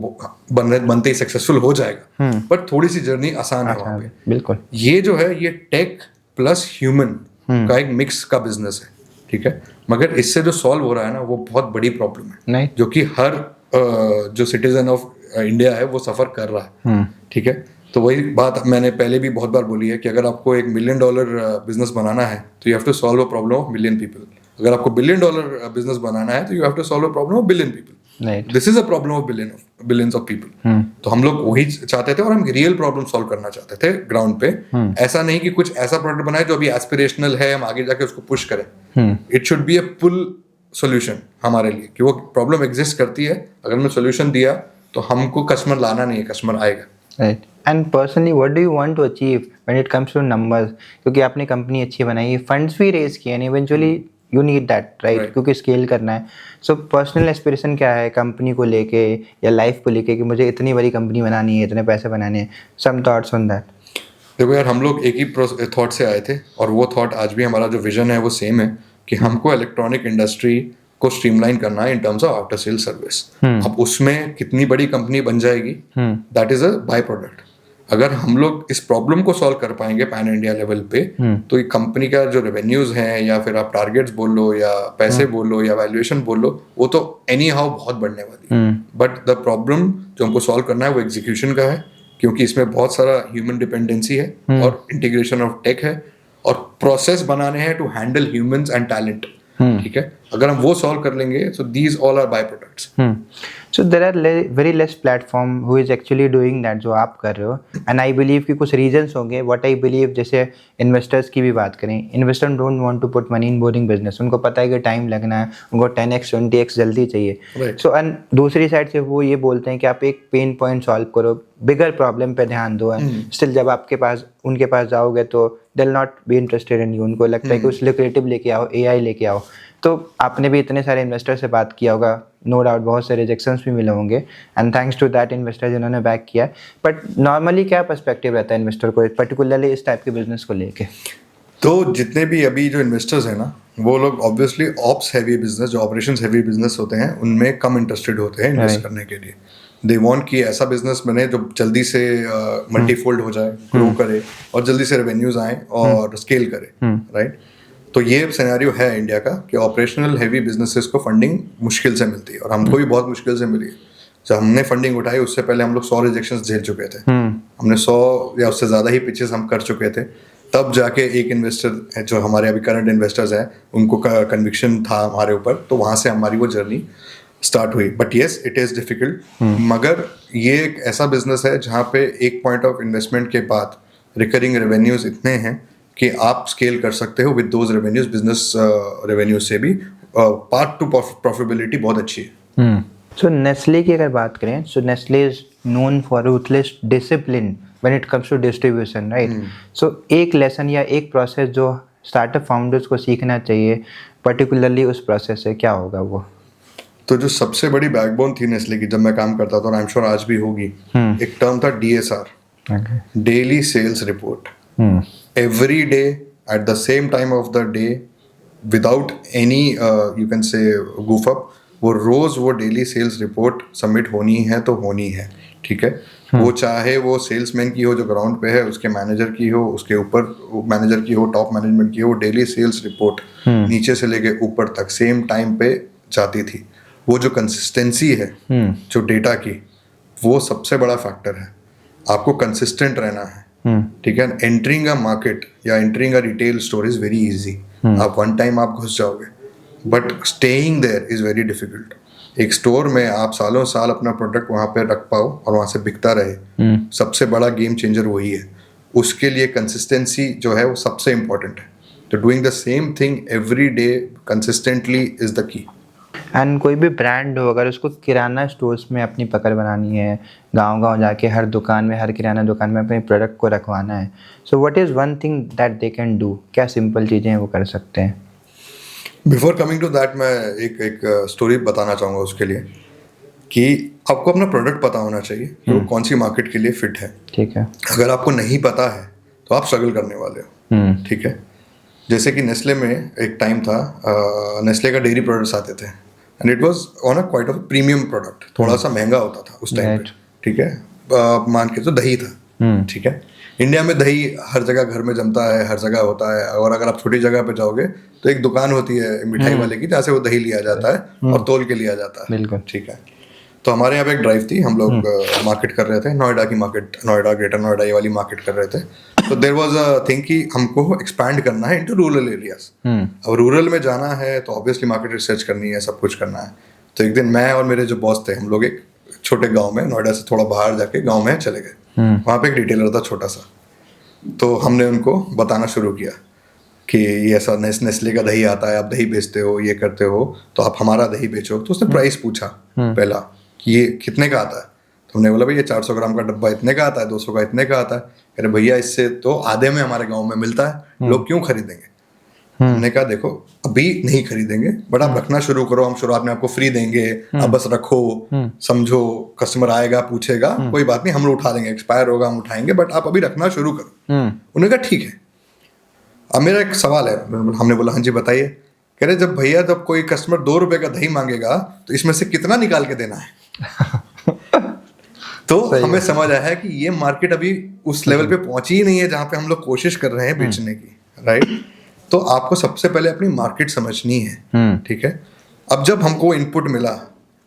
बनते ही सक्सेसफुल हो जाएगा, पर थोड़ी सी जर्नी आसान है वहाँ पे। बिल्कुल। ये जो है, ये टेक प्लस ह्यूमन का एक मिक्स का बिजनेस है, ठीक है, मगर इससे जो सॉल्व हो रहा है ना, वो बहुत बड़ी प्रॉब्लम है, नहीं। जो कि हर जो सिटीजन ऑफ इंडिया है वो सफर कर रहा है, ठीक है। तो वही बात मैंने पहले भी बहुत बार बोली है कि अगर आपको $1 मिलियन बिजनेस बनाना है, तो you have to solve a problem of million people. अगर आपको $1 बिलियन बिजनेस बनाना है, तो you have to solve a problem of billion people. This is a problem of billions of people. तो हम लोग वही चाहते थे, और हम रियल प्रॉब्लम सॉल्व करना चाहते थे ग्राउंड पे। ऐसा नहीं कि कुछ ऐसा प्रोडक्ट बनाए जो अभी एस्पिरेशनल है, हम आगे जाके उसको पुश करें। It should be a full solution हमारे लिए, कि वो प्रॉब्लम एग्जिस्ट करती है, अगर मैं सोल्यूशन दिया तो हमको कस्टमर लाना नहीं है, कस्टमर आएगा। Right. And personally what do you want to achieve when it comes to numbers? क्योंकि आपने कंपनी अच्छी बनाई, फंड्स भी रेज किए, and eventually you need that, right? क्योंकि स्केल करना है। सो पर्सनल एस्पिरेशन क्या है कंपनी को लेके या लाइफ को लेके, कि मुझे इतनी बड़ी कंपनी बनानी है, इतने पैसे बनाने हैं? Some thoughts on that. देखो यार, हम लोग एक ही थॉट से आए थे, और वो थॉट आज भी हमारा जो विजन है वो सेम है, कि हमको इलेक्ट्रॉनिक इंडस्ट्री को स्ट्रीमलाइन करना है in terms of after sale service. अब उसमें कितनी बड़ी कंपनी बन जाएगी, that is a by product. अगर हम लोग इस प्रॉब्लम को सॉल्व कर पाएंगे पैन इंडिया लेवल पे, तो ये कंपनी का जो रेवेन्यूज हैं, या फिर आप टारगेट्स बोल लो, या पैसे बोल लो, या वैल्यूएशन बोल लो, वो तो एनी हाउ बहुत बढ़ने वाली है। बट द प्रॉब्लम जो हमको सॉल्व करना है वो एग्जीक्यूशन का है, क्योंकि इसमें बहुत सारा ह्यूमन डिपेंडेंसी है, और इंटीग्रेशन ऑफ टेक है, और प्रोसेस बनाने हैं to handle humans and talent, ठीक है। अगर हम वो सॉल्व कर लेंगे, so these all are by products. So there are very less platform who is actually doing that जो आप कर रहे हो, एंड आई बिलीव कि कुछ रीजंस होंगे। व्हाट आई बिलीव, जैसे इन्वेस्टर्स की भी बात करें, investor don't want to put money in boring business. उनको पता है कि टाइम लगना है, उनको 10x 20x जल्दी चाहिए। सो एंड दूसरी साइड से वो ये बोलते हैं कि आप एक पेन पॉइंट सॉल्व करो, बिगर प्रॉब्लम पे ध्यान दो, एंड स्टिल जब आपके पास उनके पास जाओगे तो they will not be interested in you. उनको लगता है कि कुछ लुक्रेटिव लेके आओ, AI लेके आओ। तो आपने भी इतने सारे इन्वेस्टर से बात किया होगा, नो डाउट बहुत सारे रिजेक्शंस भी मिले होंगे, and thanks to that investor जिन्होंने बैक किया। बट नॉर्मली क्या पर्सपेक्टिव रहता है इन्वेस्टर को, पर्टिकुलरली इस टाइप के बिजनेस को लेके? तो जितने भी अभी जो इन्वेस्टर्स हैं ना, वो लोग ऑब्वियसली ऑप्स हैवी बिजनेस, जो ऑपरेशंस हैवी बिजनेस होते हैं, उनमें कम इंटरेस्टेड होते हैं इन्वेस्ट करने के लिए। दे वांट कि ऐसा बिजनेस बने जो जल्दी से मल्टीफोल्ड हो जाए, ग्रो करे, और जल्दी से रेवेन्यूज आए और स्केल करे, राइट? तो ये सिनेरियो है इंडिया का, कि ऑपरेशनल हैवी बिजनेसेस को फंडिंग मुश्किल से मिलती है, और हमको भी बहुत मुश्किल से मिली है। जब हमने फंडिंग उठाई, उससे पहले हम लोग 100 रिजेक्शंस झेल चुके थे। हमने 100 या उससे ज़्यादा ही पिचेस हम कर चुके थे, तब जाके एक इन्वेस्टर है, जो हमारे अभी करंट इन्वेस्टर्स हैं, उनको कन्विक्शन था हमारे ऊपर, तो वहाँ से हमारी वो जर्नी स्टार्ट हुई। But yes, it is difficult, मगर ये एक ऐसा बिजनेस है जहाँ पे एक पॉइंट ऑफ इन्वेस्टमेंट के बाद रिकरिंग रेवेन्यूज इतने हैं कि आप स्केल कर सकते हो with those revenues. Business revenues से भी पार्ट टू प्रॉफिटेबिलिटी बहुत अच्छी है। सो नेस्ले की अगर बात करें, so Nestle is known for ruthless discipline when it comes to distribution, right? So एक लेसन या एक प्रोसेस जो स्टार्टअप फाउंडर्स को सीखना चाहिए पर्टिकुलरली उस प्रोसेस से, क्या होगा वो? तो जो सबसे बड़ी बैकबोन थी नेस्ले की जब मैं काम करता था, और आई एम श्योर आज भी होगी, एक टर्म था DSR, daily sales report. Every day at the same time of the day, without any you can say goof up, वो रोज वो डेली सेल्स रिपोर्ट सबमिट होनी है तो होनी है. ठीक है. वो चाहे वो सेल्समैन की हो जो ग्राउंड पे है, उसके मैनेजर की हो, उसके ऊपर मैनेजर की हो, टॉप मैनेजमेंट की हो, डेली सेल्स रिपोर्ट नीचे से लेके ऊपर तक सेम टाइम पे जाती थी. वो जो कंसिस्टेंसी है जो डेटा की, वो सबसे बड़ा फैक्टर है. आपको कंसिस्टेंट रहना है. ठीक है. एंटरिंग अ मार्केट या entering a retail store is very easy. आप वन टाइम आप घुस जाओगे, but staying there is very difficult. एक स्टोर में आप सालों साल अपना प्रोडक्ट वहाँ पे रख पाओ और वहाँ से बिकता रहे, सबसे बड़ा गेम चेंजर वही है. उसके लिए कंसिस्टेंसी जो है वो सबसे इम्पोर्टेंट है. तो doing the same thing every day consistently is the key. And कोई भी ब्रांड हो, अगर उसको किराना स्टोर्स में अपनी पकड़ बनानी है, गांव-गांव जाके हर दुकान में, हर किराना दुकान में अपने प्रोडक्ट को रखवाना है, so what is one thing that they can do? क्या सिंपल चीज़ें हैं वो कर सकते हैं? बिफोर कमिंग टू दैट, मैं एक स्टोरी बताना चाहूँगा उसके लिए, कि आपको अपना प्रोडक्ट पता होना चाहिए कि वो कौन सी मार्केट के लिए फिट है. ठीक है. अगर आपको नहीं पता है तो आप स्ट्रगल करने वाले हो. ठीक है. जैसे कि नेस्ले में एक टाइम था, नेस्ले का डेयरी प्रोडक्ट्स आते थे, and it was on a quite of premium product. थोड़ा सा महंगा होता था उस टाइम पे. ठीक है. मान के तो दही था. ठीक है. इंडिया में दही हर जगह घर में जमता है, हर जगह होता है. और अगर आप छोटी जगह पे जाओगे तो एक दुकान होती है मिठाई वाले की, जहाँ से वो दही लिया जाता है और तोल के लिया जाता है. बिल्कुल. ठीक है. तो हमारे यहाँ पे एक ड्राइव थी, हम लोग मार्केट कर रहे थे, नोएडा की मार्केट, नोएडा, ग्रेटर नोएडा, ये वाली मार्केट कर रहे थे. तो देयर वाज अ थिंग कि हमको एक्सपैंड करना है इनटू रूरल एरियाज. अब रूरल में जाना है तो ऑब्वियसली मार्केट रिसर्च करनी है, सब कुछ करना है. तो एक दिन मैं और मेरे जो बॉस थे, हम लोग एक छोटे गांव में, नोएडा से थोड़ा बाहर जाके गांव में चले गए. वहाँ पे एक रिटेलर था छोटा सा. तो हमने उनको बताना शुरू किया कि ये ऐसा नेस्ले का दही आता है, आप दही बेचते हो, ये करते हो, तो आप हमारा दही बेचो. तो उसने प्राइस पूछा पहला कि ये कितने का आता है. तो हमने बोला भाई ये 400 ग्राम का डब्बा इतने का आता है, 200 का इतने का आता है. कह रहे भैया इससे तो आधे में हमारे गांव में मिलता है, लोग क्यों खरीदेंगे. हमने कहा देखो अभी नहीं खरीदेंगे, बट आप रखना शुरू करो, हम शुरुआत में आपको फ्री देंगे, आप बस रखो, समझो, कस्टमर आएगा पूछेगा, कोई बात नहीं, हम लोग उठा देंगे, एक्सपायर होगा हम उठाएंगे, बट आप अभी रखना शुरू करो. उन्होंने कहा ठीक है. अब मेरा एक सवाल है. हमने बोला हाँ जी बताइए. कह रहे जब भैया जब कोई कस्टमर 2 रुपए का दही मांगेगा तो इसमें से कितना निकाल के देना है. तो हमें समझ आया है कि ये मार्केट अभी उस लेवल पे पहुंची ही नहीं है जहां पे हम लोग कोशिश कर रहे हैं बेचने की. राइट. तो आपको सबसे पहले अपनी मार्केट समझनी है. ठीक है. अब जब हमको इनपुट मिला,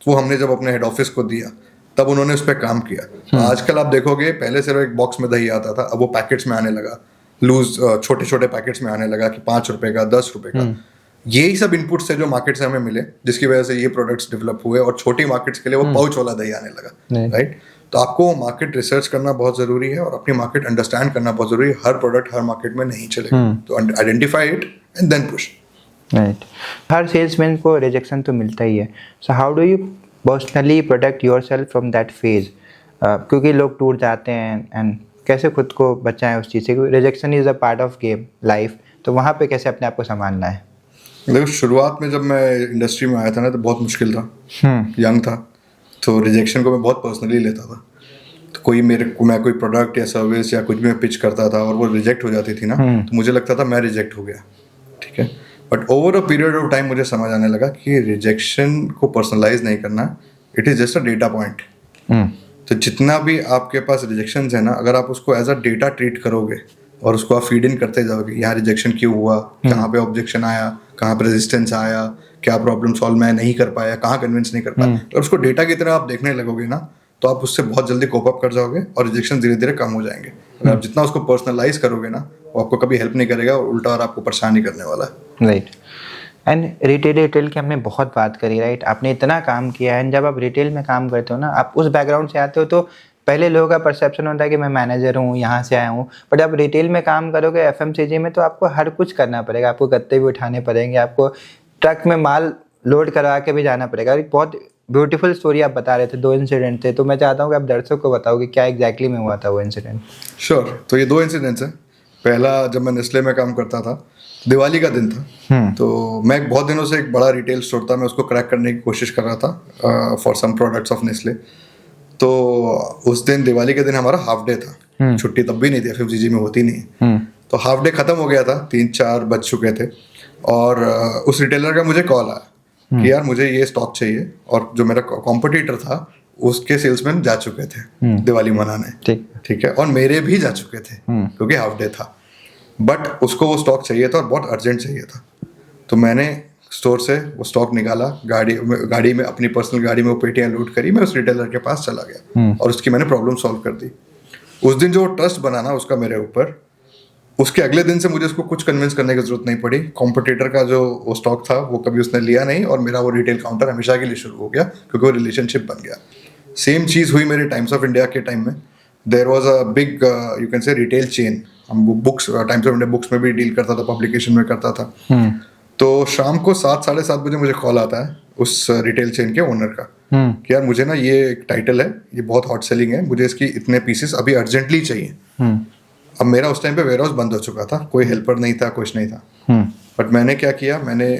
वो हमने जब अपने हेड ऑफिस को दिया, तब उन्होंने उस पर काम किया. तो आजकल आप देखोगे, पहले सिर्फ एक बॉक्स में दही आता था, अब वो पैकेट्स में आने लगा, लूज छोटे छोटे पैकेट्स में आने लगा कि 5 रुपए का, 10 रुपए का. यही सब इनपुट्स है जो मार्केट से हमें मिले, जिसकी वजह से ये प्रोडक्ट्स डेवलप हुए. और छोटी मार्केट्स के लिए वो पाउच वाला दही आने लगा. राइट. तो आपको मार्केट रिसर्च करना बहुत ज़रूरी है और अपनी मार्केट अंडरस्टैंड करना बहुत ज़रूरी है. हर प्रोडक्ट हर मार्केट में नहीं चलेगा. तो identify it and then push. Right. हर सेल्समैन को रिजेक्शन तो मिलता ही है. So how do you personally protect yourself from that phase? क्योंकि लोग टूट जाते हैं, एंड कैसे खुद को बचाएं उस चीज़ से, क्योंकि rejection is a part of game life. तो वहाँ पे कैसे अपने आप को संभालना है? देखो शुरुआत में जब मैं इंडस्ट्री में आया था ना, तो बहुत मुश्किल था. यंग था, तो रिजेक्शन को मैं बहुत पर्सनली लेता था. तो मैं कोई प्रोडक्ट या सर्विस या कुछ भी मैं पिच करता था और वो रिजेक्ट हो जाती थी ना, तो मुझे लगता था मैं रिजेक्ट हो गया. ठीक है. But over a period of time मुझे समझ आने लगा कि रिजेक्शन को पर्सनलाइज नहीं करना, it is just a data point. तो जितना भी आपके पास रिजेक्शंस है ना, अगर आप उसको एज अ डेटा ट्रीट करोगे और उसको आप फीड इन करते जाओगे, यहाँ रिजेक्शन क्यों हुआ, कहाँ पे ऑब्जेक्शन आया, कहाँ पे रेजिस्टेंस आया, क्या प्रॉब्लम सॉल्व मैं नहीं कर पाया, कहाँ कन्विंस नहीं कर पाया, और उसको डेटा की तरह आप देखने लगोगे ना, तो आप उससे बहुत जल्दी कोप अप कर जाओगे और रिजेक्शन धीरे धीरे कम हो जाएंगे. अगर आप जितना उसको पर्सनलाइज करोगे ना, वो आपको कभी हेल्प नहीं करेगा और उल्टा और आपको परेशान ही करने वाला है. राइट. एंड रिटेल की हमने बहुत बात करी. राइट. आपने इतना काम किया है, एंड जब आप रिटेल में काम करते हो ना, आप उस बैकग्राउंड से आते हो, तो पहले लोगों का परसेप्शन होता है कि मैं मैनेजर हूँ, यहाँ से आया हूँ. बट आप रिटेल में काम करोगे FMCG में, तो आपको हर कुछ करना पड़ेगा. आपको गत्ते भी उठाने पड़ेंगे, आपको ट्रक में माल लोड करवा के भी जाना पड़ेगा. एक बहुत ब्यूटीफुल स्टोरी आप बता रहे थे, 2 इंसिडेंट थे, तो मैं चाहता हूँ कि आप दर्शकों को बताओ कि क्या एग्जैक्टली में हुआ था वो इंसिडेंट. श्योर. तो ये 2 इंसिडेंट्स हैं. पहला जब मैं नेस्ले में काम करता था, दिवाली का दिन था, तो मैं बहुत दिनों से एक बड़ा रिटेल स्टोर था, मैं उसको क्रैक करने की कोशिश कर रहा था for some products of Nestle. तो उस दिन दिवाली के दिन हमारा हाफ डे था, छुट्टी तब भी नहीं थी, FFGG में होती नहीं। तो हाफ डे खत्म हो गया था, 3-4 बज चुके थे, और उस रिटेलर का मुझे कॉल आया कि यार मुझे ये स्टॉक चाहिए, और जो मेरा कॉम्पिटिटर था उसके सेल्समैन जा चुके थे दिवाली मनाने, ठीक है, और मेरे भी जा चुके थे क्योंकि हाफ डे था, बट उसको वो स्टॉक चाहिए था और बहुत अर्जेंट चाहिए था। तो मैंने स्टोर से वो स्टॉक निकाला, गाड़ी में अपनी पर्सनल गाड़ी में वो पेटियां लोड करी, मैं उस रिटेलर के पास चला गया और उसकी मैंने प्रॉब्लम सॉल्व कर दी। उस दिन जो ट्रस्ट बना ना उसका मेरे ऊपर, उसके अगले दिन से मुझे उसको कुछ कन्विंस करने की जरूरत नहीं पड़ी। कॉम्पिटिटर का जो वो स्टॉक था वो कभी उसने लिया नहीं, और मेरा वो रिटेल काउंटर हमेशा के लिए शुरू हो गया क्योंकि वो रिलेशनशिप बन गया। सेम चीज़ हुई मेरे टाइम्स ऑफ इंडिया के टाइम में। There was a big you can say retail chain, हम books Times of India books में भी डील करता था, पब्लिकेशन में करता था। तो शाम को 7-7:30 बजे मुझे कॉल आता है उस रिटेल चेन के ओनर का कि यार मुझे ना ये एक टाइटल है, ये बहुत हॉट सेलिंग है, मुझे इसकी इतने पीसेस अभी अर्जेंटली चाहिए। अब मेरा उस टाइम पे वेयर हाउस बंद हो चुका था, कोई हेल्पर नहीं था, कुछ नहीं था, बट मैंने क्या किया, मैंने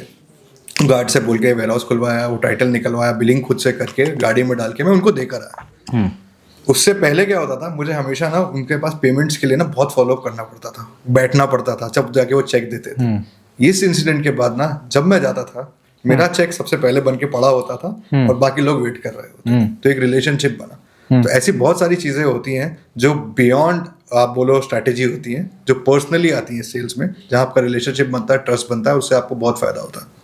गार्ड से बोल के वेयर हाउस खुलवाया, वो टाइटल निकलवाया, बिलिंग खुद से करके गाड़ी में डाल के मैं उनको देकर आया। उससे पहले क्या होता था, मुझे हमेशा ना उनके पास पेमेंट्स के लिए ना बहुत फॉलोअप करना पड़ता था, बैठना पड़ता था, जब जाके वो चेक देते थे। इस इंसिडेंट के बाद ना जब मैं जाता था, मेरा चेक सबसे पहले बन के पड़ा होता था और बाकी लोग वेट कर रहे होते थे, तो एक रिलेशनशिप बना। तो ऐसी बहुत सारी चीजें होती हैं जो बियॉन्ड आप बोलो स्ट्रैटेजी होती हैं, जो पर्सनली आती हैं सेल्स में, जहाँ आपका रिलेशनशिप बनता है, ट्रस्ट बनता है, उससे आपको बहुत फायदा होता है।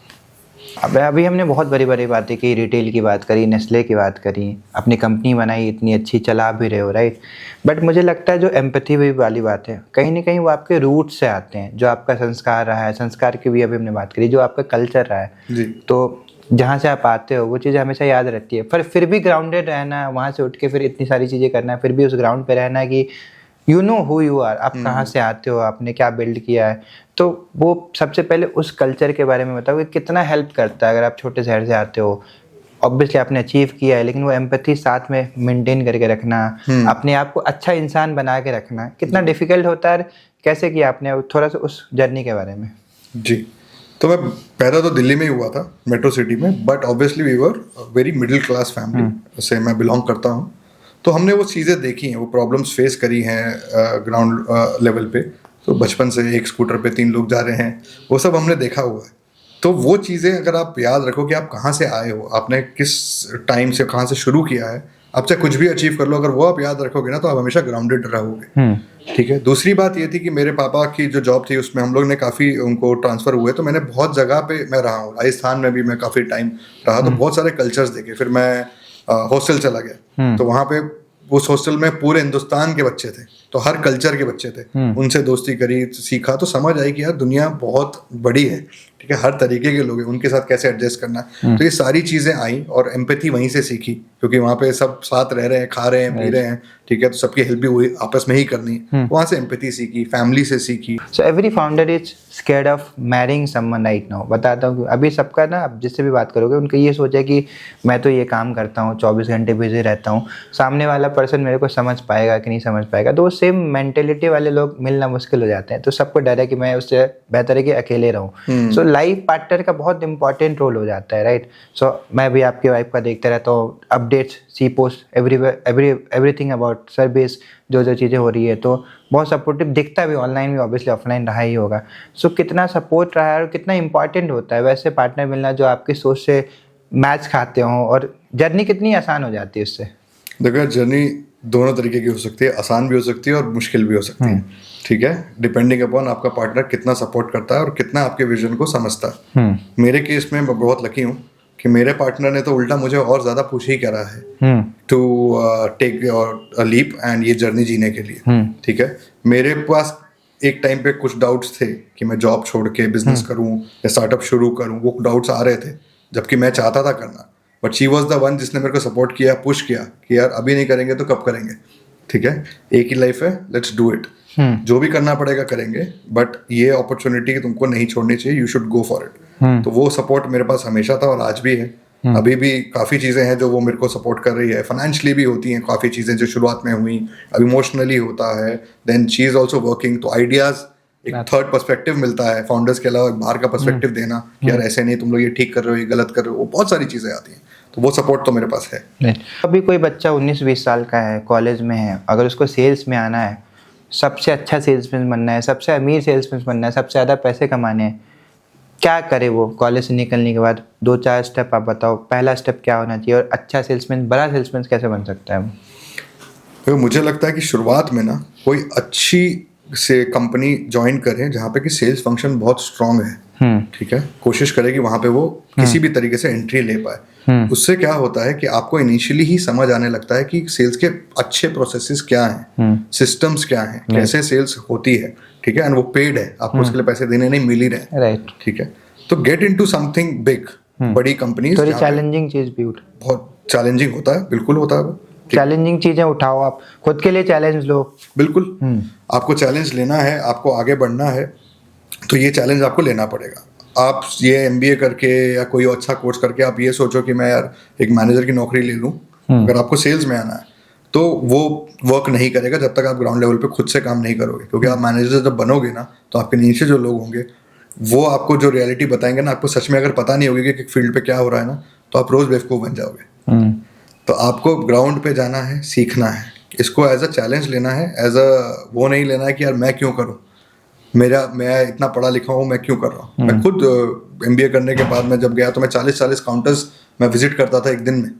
अब अभी हमने बहुत बड़ी बड़ी बातें की, रिटेल की बात करी, नेस्ले की बात करी, अपनी कंपनी बनाई, इतनी अच्छी चला भी रहे हो, राइट। बट मुझे लगता है जो एम्पैथी वाली बात है, कहीं ना कहीं वो आपके रूट से आते हैं, जो आपका संस्कार रहा है, संस्कार की भी अभी हमने बात करी, जो आपका कल्चर रहा है जी। तो जहाँ से आप आते हो वो चीज़ हमेशा याद रहती है। पर फिर भी ग्राउंडेड रहना, वहाँ से उठ के फिर इतनी सारी चीज़ें करना, फिर भी उस ग्राउंड पे रहना कि you know who you are, आप कहाँ से आते हो, आपने क्या बिल्ड किया है। तो वो सबसे पहले उस कल्चर के बारे में बताओ कि कितना हेल्प करता है। अगर आप छोटे शहर से आते हो, ऑब्वियसली आपने अचीव किया है, लेकिन वो एम्पैथी साथ में मेंटेन करके रखना, अपने आप को अच्छा इंसान बना के रखना कितना डिफिकल्ट होता है, कैसे किया आपने, थोड़ा सा उस जर्नी के बारे में। जी, तो मैं पैदा तो दिल्ली में ही हुआ था, मेट्रो सिटी में, but obviously we were very middle class family से मैं बिलोंग करता हूँ। तो हमने वो चीज़ें देखी हैं, वो प्रॉब्लम्स फेस करी हैं ग्राउंड लेवल पे। तो बचपन से एक स्कूटर पे 3 लोग जा रहे हैं, वो सब हमने देखा हुआ है। तो वो चीज़ें अगर आप याद रखो कि आप कहाँ से आए हो, आपने किस टाइम से कहाँ से शुरू किया है, आप चाहे कुछ भी अचीव कर लो, अगर वो आप याद रखोगे ना तो आप हमेशा ग्राउंडेड रहोगे। ठीक है। दूसरी बात ये थी कि मेरे पापा की जो जॉब थी उसमें हम लोग ने काफ़ी उनको ट्रांसफ़र हुए, तो मैंने बहुत जगह पे मैं रहा हूँ। राजस्थान में भी मैं काफ़ी टाइम रहा, तो बहुत सारे कल्चर्स देखे। फिर मैं हॉस्टल चला गया, तो वहाँ पे उस हॉस्टल में पूरे हिंदुस्तान के बच्चे थे, तो हर कल्चर के बच्चे थे, उनसे दोस्ती करी, सीखा, तो समझ आई कि यार दुनिया बहुत बड़ी है, ठीक है, हर तरीके के लोग हैं, उनके साथ कैसे एडजस्ट करना है। तो ये सारी चीज़ें आई और एम्पैथी वहीं से सीखी, क्योंकि वहाँ पे सब साथ रह रहे हैं, खा रहे हैं, पी रहे हैं, ठीक है, तो सबकी हेल्प भी हुई, आपस में ही करनी है। वहाँ से एम्पैथी सीखी, फैमिली से सीखी। So every founder is scared of marrying someone right now. बताता हूँ अभी सबका ना, आप जिससे भी बात करोगे उनका ये सोच है कि मैं तो ये काम करता हूँ, 24 घंटे बिजी रहता हूँ, सामने वाला पर्सन मेरे को समझ पाएगा कि नहीं समझ पाएगा। तो वो सेम मेंटेलिटी वाले लोग मिलना मुश्किल हो जाते हैं। तो सबको डर है कि मैं उससे बेहतर है कि अकेले रहूँ। सो लाइफ पार्टनर का बहुत इंपॉर्टेंट रोल हो जाता है, राइट। सो मैं भी आपकी वाइफ का देखता रहता हूँ, updates see post everything about service, जो जो चीज़ें हो रही है, तो बहुत सपोर्टिव दिखता भी, ऑनलाइन भी ऑब्वियसली, ऑफलाइन रहा ही होगा। सो कितना सपोर्ट रहा है और कितना इंपॉर्टेंट होता है वैसे पार्टनर मिलना जो आपकी सोच से मैच खाते हो, और जर्नी कितनी आसान हो जाती है उससे। देखो, जर्नी दोनों तरीके की हो सकती है, आसान भी हो सकती है और मुश्किल भी हो सकती है, ठीक है, डिपेंडिंग अपॉन आपका पार्टनर कितना सपोर्ट करता है और कितना आपके विजन को समझता है। मेरे केस में मैं बहुत लकी हूँ कि मेरे पार्टनर ने तो उल्टा मुझे और ज़्यादा पुश ही करा है to take a leap and ये जर्नी जीने के लिए, ठीक है। मेरे पास एक टाइम पे कुछ डाउट्स थे कि मैं जॉब छोड़ के बिजनेस करूँ या स्टार्टअप शुरू करूँ, वो डाउट्स आ रहे थे, जबकि मैं चाहता था करना, but she was the one जिसने मेरे को सपोर्ट किया, पुश किया कि यार अभी नहीं करेंगे तो कब करेंगे, ठीक है, एक ही लाइफ है, लेट्स डू इट, जो भी करना पड़ेगा करेंगे, बट ये अपॉर्चुनिटी तुमको नहीं छोड़नी चाहिए, you should go for it. तो वो सपोर्ट मेरे पास हमेशा था और आज भी है। अभी भी काफ़ी चीज़ें हैं जो वो मेरे को सपोर्ट कर रही है, फाइनेंशियली भी होती हैं काफ़ी चीज़ें जो शुरुआत में हुई, अब इमोशनली होता है, then she is also working, तो आइडियाज़ एक थर्ड पर्सपेक्टिव मिलता है फाउंडर्स के अलावा, एक बाहर का पर्सपेक्टिव देना कि यार ऐसे नहीं, तुम लोग ये ठीक कर रहे हो, ये गलत कर रहे हो, बहुत सारी चीज़ें आती हैं, तो वो सपोर्ट तो मेरे पास है। अभी कोई बच्चा 19-20 साल का है, कॉलेज में है, अगर उसको सेल्स में आना है, सबसे अच्छा सेल्समैन बनना है, सबसे अमीर सेल्समैन बनना है, सबसे ज़्यादा पैसे कमाने हैं, क्या करे वो कॉलेज से निकलने के बाद? 2-4 स्टेप आप बताओ, पहला स्टेप क्या होना चाहिए और अच्छा सेल्समैन, बड़ा सेल्समैन कैसे बन सकता है वो? तो मुझे लगता है कि शुरुआत में ना कोई अच्छी से कंपनी ज्वाइन करें जहाँ पे कि सेल्स फंक्शन बहुत स्ट्रांग है, ठीक है, कोशिश करें कि वहाँ पे वो किसी भी तरीके से एंट्री ले पाए। उससे क्या होता है कि आपको इनिशियली ही समझ आने लगता है कि सेल्स के अच्छे प्रोसेसेस क्या हैं, सिस्टम्स क्या हैं, कैसे सेल्स होती है, ठीक है, एंड वो पेड है, आपको उसके लिए पैसे देने नहीं मिल ही रहे, राइट। ठीक है। तो गेट इनटू समथिंग बिग, बड़ी कंपनीज, थोड़ी चैलेंजिंग चीज़ भी उठ, बहुत चैलेंजिंग होता है, बिल्कुल होता है वो, चैलेंजिंग चीज़ें उठाओ, आप खुद के लिए चैलेंज लो। बिल्कुल। आपको चैलेंज लेना है, आपको आगे बढ़ना है, तो ये चैलेंज आपको लेना पड़ेगा। आप ये एमबीए करके या कोई अच्छा कोर्स करके आप ये सोचो कि मैं यार एक मैनेजर की नौकरी ले लूँ, अगर आपको सेल्स में आना है तो वो वर्क नहीं करेगा जब तक आप ग्राउंड लेवल पे खुद से काम नहीं करोगे, क्योंकि आप मैनेजर जब बनोगे ना तो आपके नीचे जो लोग होंगे वो आपको जो रियलिटी बताएंगे ना, आपको सच में अगर पता नहीं होगी कि फील्ड पे क्या हो रहा है ना, तो आप रोज बेवकूफ़ बन जाओगे। तो आपको ग्राउंड पे जाना है, सीखना है, इसको एज अ चैलेंज लेना है, एज अ वो नहीं लेना है कि यार मैं क्यों करूँ, मैं इतना पढ़ा लिखा हूँ, मैं क्यों कर रहा हूँ। मैं खुद एमबीए करने के बाद मैं जब गया तो मैं 40-40 काउंटर्स मैं विजिट करता था एक दिन में,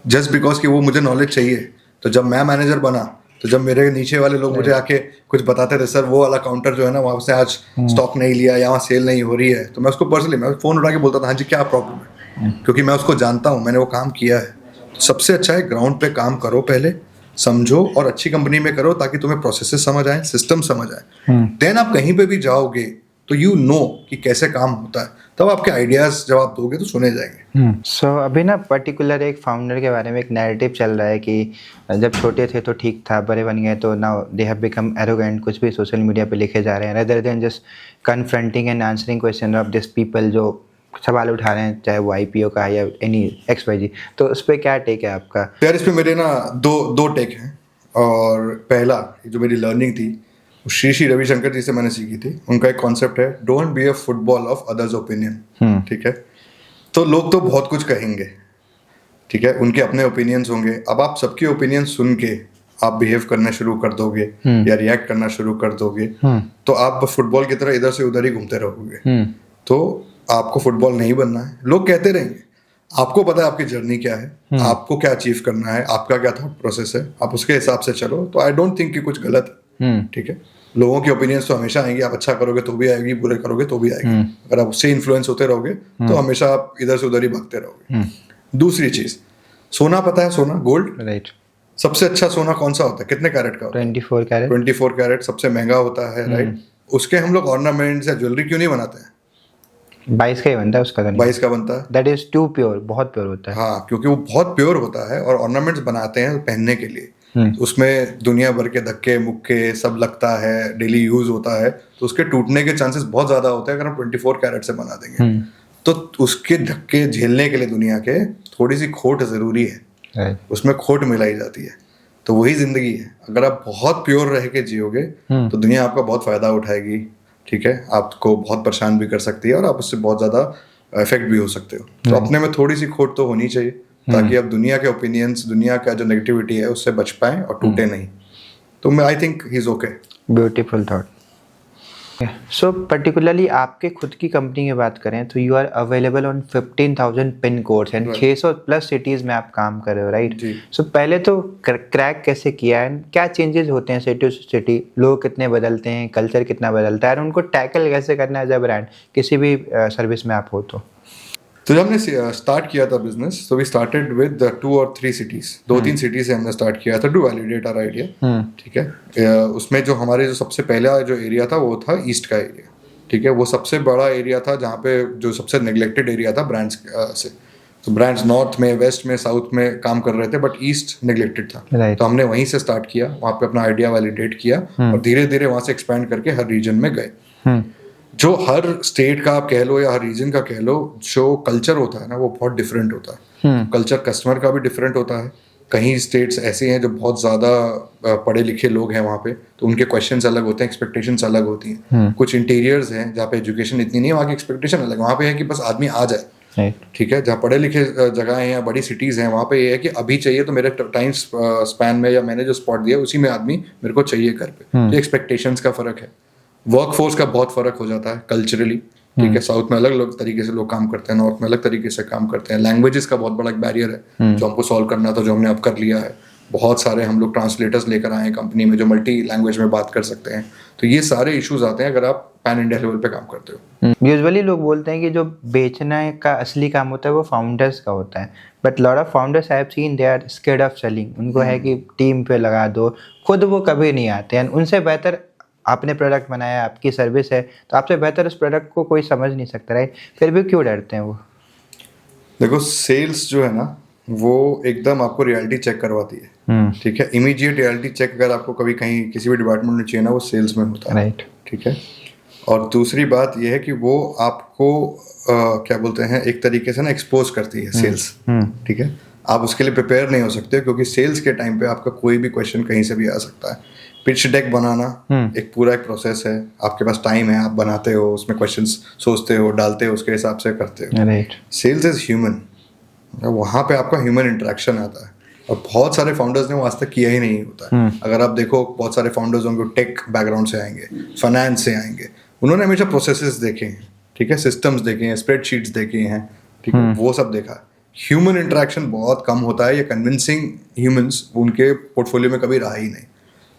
जस्ट बिकॉज कि वो मुझे नॉलेज चाहिए। तो जब मैं मैनेजर बना तो जब मेरे नीचे वाले लोग मुझे आके कुछ बताते थे, सर वो वाला काउंटर जो है ना वहाँ से आज स्टॉक नहीं लिया या वहाँ सेल नहीं हो रही है, तो मैं उसको पर्सनली मैं फ़ोन उठा के बोलता था, हाँ जी क्या प्रॉब्लम है, क्योंकि मैं उसको जानता हूँ, मैंने वो काम किया है। तो सबसे अच्छा है ग्राउंड पे काम करो, पहले समझो और अच्छी कंपनी में करो ताकि तुम्हें प्रोसेसेस समझ आए, सिस्टम समझ आए, देन आप कहीं पे भी जाओगे तो यू नो कि कैसे काम होता है, तब आपके आइडियाज जब आप दोगे तो सुने जाएंगे। सो अभी ना पर्टिकुलर एक फाउंडर के बारे में एक नैरेटिव चल रहा है कि जब छोटे थे तो ठीक था, बड़े बन गए तो now they have become arrogant, कुछ भी सोशल मीडिया पे लिखे जा रहे हैं rather than just confronting and answering question of this people जो सवाल उठा रहे हैं, चाहे वो आईपीओ का या एनी XYZ। तो उस पर क्या टेक है आपका? यार इस पे मेरे ना दो टेक हैं, और पहला जो मेरी लर्निंग थी वो श्री रविशंकर जी से मैंने सीखी थी। उनका एक कॉन्सेप्ट है, don't be a football of others opinion, ठीक है। तो लोग तो बहुत कुछ कहेंगे, ठीक है, उनके अपने ओपिनियंस होंगे, अब आप सबके ओपिनियन सुन के आप बिहेव करना शुरू कर दोगे या रिएक्ट करना शुरू कर दोगे तो आप फुटबॉल की तरह इधर से उधर ही घूमते रहोगे। तो आपको फुटबॉल नहीं बनना है, लोग कहते रहेंगे, आपको पता है आपकी जर्नी क्या है, आपको क्या अचीव करना है, आपका क्या थॉट प्रोसेस है, आप उसके हिसाब से चलो। तो आई डोंट थिंक कि कुछ गलत है, ठीक है। लोगों की ओपिनियंस तो हमेशा आएंगी, आप अच्छा करोगे तो भी आएगी, बुरे करोगे तो भी आएगी। अगर आप उससे इन्फ्लुएंस होते रहोगे तो हमेशा आप इधर से उधर ही भागते रहोगे। दूसरी चीज, सोना पता है, सोना गोल्ड, राइट। सबसे अच्छा सोना कौन सा होता है, कितने कैरेट का होता है? 24 कैरेट। 24 कैरेट सबसे महंगा होता है, राइट। उसके हम लोग ऑर्नामेंट्स या ज्वेलरी क्यों नहीं बनाते हैं? 22 का ही बनता है उसका, 22 का बनता है, दैट इज टू प्योर, बहुत प्योर होता है। हाँ, क्योंकि वो बहुत प्योर होता है, और ऑर्नामेंट्स बनाते हैं पहनने के लिए, उसमें दुनिया भर के धक्के मुक्के सब लगता है, डेली यूज होता है, तो उसके टूटने के चांसेस बहुत ज्यादा होते हैं अगर हम 24 कैरेट से बना देंगे। तो उसके धक्के झेलने के लिए दुनिया के थोड़ी सी खोट जरूरी है, उसमें खोट मिलाई जाती है। तो वही जिंदगी है, अगर आप बहुत प्योर रह के जियोगे तो दुनिया आपका बहुत फायदा उठाएगी, ठीक है, आपको बहुत परेशान भी कर सकती है और आप उससे बहुत ज्यादा इफेक्ट भी हो सकते हो। तो अपने में थोड़ी सी खोट तो होनी चाहिए ताकि आप दुनिया के ओपिनियंस, दुनिया का जो नेगेटिविटी है उससे बच पाएं और टूटे नहीं। तो मैं I think he is okay. Beautiful thought. So particularly आपके खुद की कंपनी की बात करें तो you are available on 15,000 pin codes and 600 plus cities में आप काम कर रहे हो, राइट? सो पहले तो क्रैक कैसे किया है, क्या चेंजेस होते हैं सिटी टू सिटी, लोग कितने बदलते हैं, कल्चर कितना बदलता है, और उनको टैकल कैसे करना है एज अ ब्रांड किसी भी सर्विस में आप हो? तो जब हमने स्टार्ट किया था बिजनेस, तो वी स्टार्टेड विद 2 और 3 सिटीज, 2-3 सिटी से हमने स्टार्ट किया था टू वैलिडेट आवर आइडिया, ठीक है। उसमें जो हमारे जो सबसे पहला जो एरिया था वो था ईस्ट का एरिया, ठीक है। वो सबसे बड़ा एरिया था जहाँ पे जो सबसे नेग्लेक्टेड एरिया था ब्रांड्स से। तो ब्रांड्स नॉर्थ में, वेस्ट में, साउथ में काम कर रहे थे, बट ईस्ट नेग्लेक्टेड था, तो हमने वहीं से स्टार्ट किया, वहाँ पे अपना आइडिया वैलिडेट किया और धीरे धीरे वहाँ से एक्सपैंड करके हर रीजन में गए। जो हर स्टेट का आप कह लो या हर रीजन का कह लो, जो कल्चर होता है ना वो बहुत डिफरेंट होता है। कल्चर कस्टमर का भी डिफरेंट होता है। कहीं स्टेट्स ऐसे हैं जो बहुत ज़्यादा पढ़े लिखे लोग हैं वहाँ पे, तो उनके क्वेश्चंस अलग होते हैं, एक्सपेक्टेशंस अलग होती हैं। कुछ इंटीरियर्स हैं जहाँ पे एजुकेशन इतनी नहीं है, वहाँ की एक्सपेक्टेशन अलग। वहाँ पे है कि बस आदमी आ जाए, ठीक है। जहाँ पढ़े लिखे जगह हैं या बड़ी सिटीज़ हैं, वहाँ पे ये है कि अभी चाहिए तो मेरे टाइम स्पैन में या मैंने जो स्पॉट दिया उसी में आदमी मेरे को चाहिए घर पे। तो एक्सपेक्टेशंस का फ़र्क है, वर्कफोर्स का बहुत फ़र्क हो जाता है कल्चरली, ठीक है। साउथ में अलग अलग तरीके से लोग काम करते हैं, नॉर्थ में अलग तरीके से काम करते हैं। लैंग्वेजेस का बहुत बड़ा एक बैरियर है जो हमको सॉल्व करना था, जो हमने अब कर लिया है। बहुत सारे हम लोग ट्रांसलेटर्स लेकर आए हैं कंपनी में जो मल्टी लैंग्वेज में बात कर सकते हैं। तो ये सारे इश्यूज आते हैं अगर आप पैन इंडिया लेवल पे काम करते हो। यूजुअली लोग बोलते हैं कि जो बेचने का असली काम होता है वो फाउंडर्स का होता है, but lot of founders I have seen they are scared of selling. उनको है कि टीम पे लगा दो, खुद वो कभी नहीं आते हैं। उनसे बेहतर आपने प्रोडक्ट बनाया, आपकी सर्विस है, तो आपसे बेहतर उस प्रोडक्ट को कोई समझ नहीं सकता, राइट? फिर भी क्यों डरते हैं वो? देखो, सेल्स जो है ना वो एकदम आपको रियलिटी चेक करवाती है, ठीक है। इमीडिएट रियलिटी चेक अगर आपको कभी कहीं किसी भी डिपार्टमेंट में चाहिए ना, वो सेल्स में होता है, राइट? ठीक है। और दूसरी बात यह है कि वो आपको क्या बोलते हैं, एक तरीके से ना एक्सपोज करती है सेल्स, ठीक है। आप उसके लिए प्रिपेयर नहीं हो सकते, क्योंकि सेल्स के टाइम पे आपका कोई भी क्वेश्चन कहीं से भी आ सकता है। पिच डेक बनाना एक पूरा एक प्रोसेस है, आपके पास टाइम है, आप बनाते हो, उसमें क्वेश्चंस सोचते हो, डालते हो, उसके हिसाब से करते हो, राइट? सेल्स इज ह्यूमन, वहाँ पे आपका ह्यूमन इंटरेक्शन आता है, और बहुत सारे फाउंडर्स ने वो आज तक किया ही नहीं होता है। अगर आप देखो, बहुत सारे फाउंडर्स होंगे टेक बैकग्राउंड से आएंगे, फाइनेंस से आएंगे, उन्होंने हमेशा प्रोसेसेस देखे हैं, ठीक है, सिस्टम्स देखे हैं, स्प्रेडशीट्स देखे हैं, ठीक है, वो सब देखा है। ह्यूमन इंटरेक्शन बहुत कम होता है, या कन्विंसिंग ह्यूमंस उनके पोर्टफोलियो में कभी रहा ही नहीं।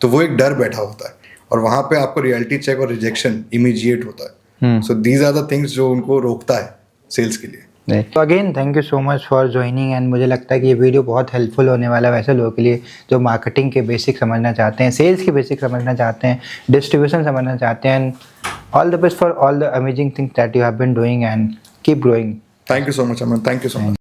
तो वो एक डर बैठा होता है, और वहाँ पे आपको रियलिटी चेक और रिजेक्शन इमीडिएट होता है। So these are the things जो उनको रोकता है सेल्स के लिए। तो again thank you so much for joining, and मुझे लगता है कि ये वीडियो बहुत हेल्पफुल होने वाला है वैसे लोगों के लिए जो मार्केटिंग के बेसिक समझना चाहते हैं, सेल्स के बेसिक समझना चाहते हैं, डिस्ट्रीब्यूशन समझना चाहते हैं। All the best for all the amazing things that you have been doing, and keep growing. Thank you so much Aman, thank you so much.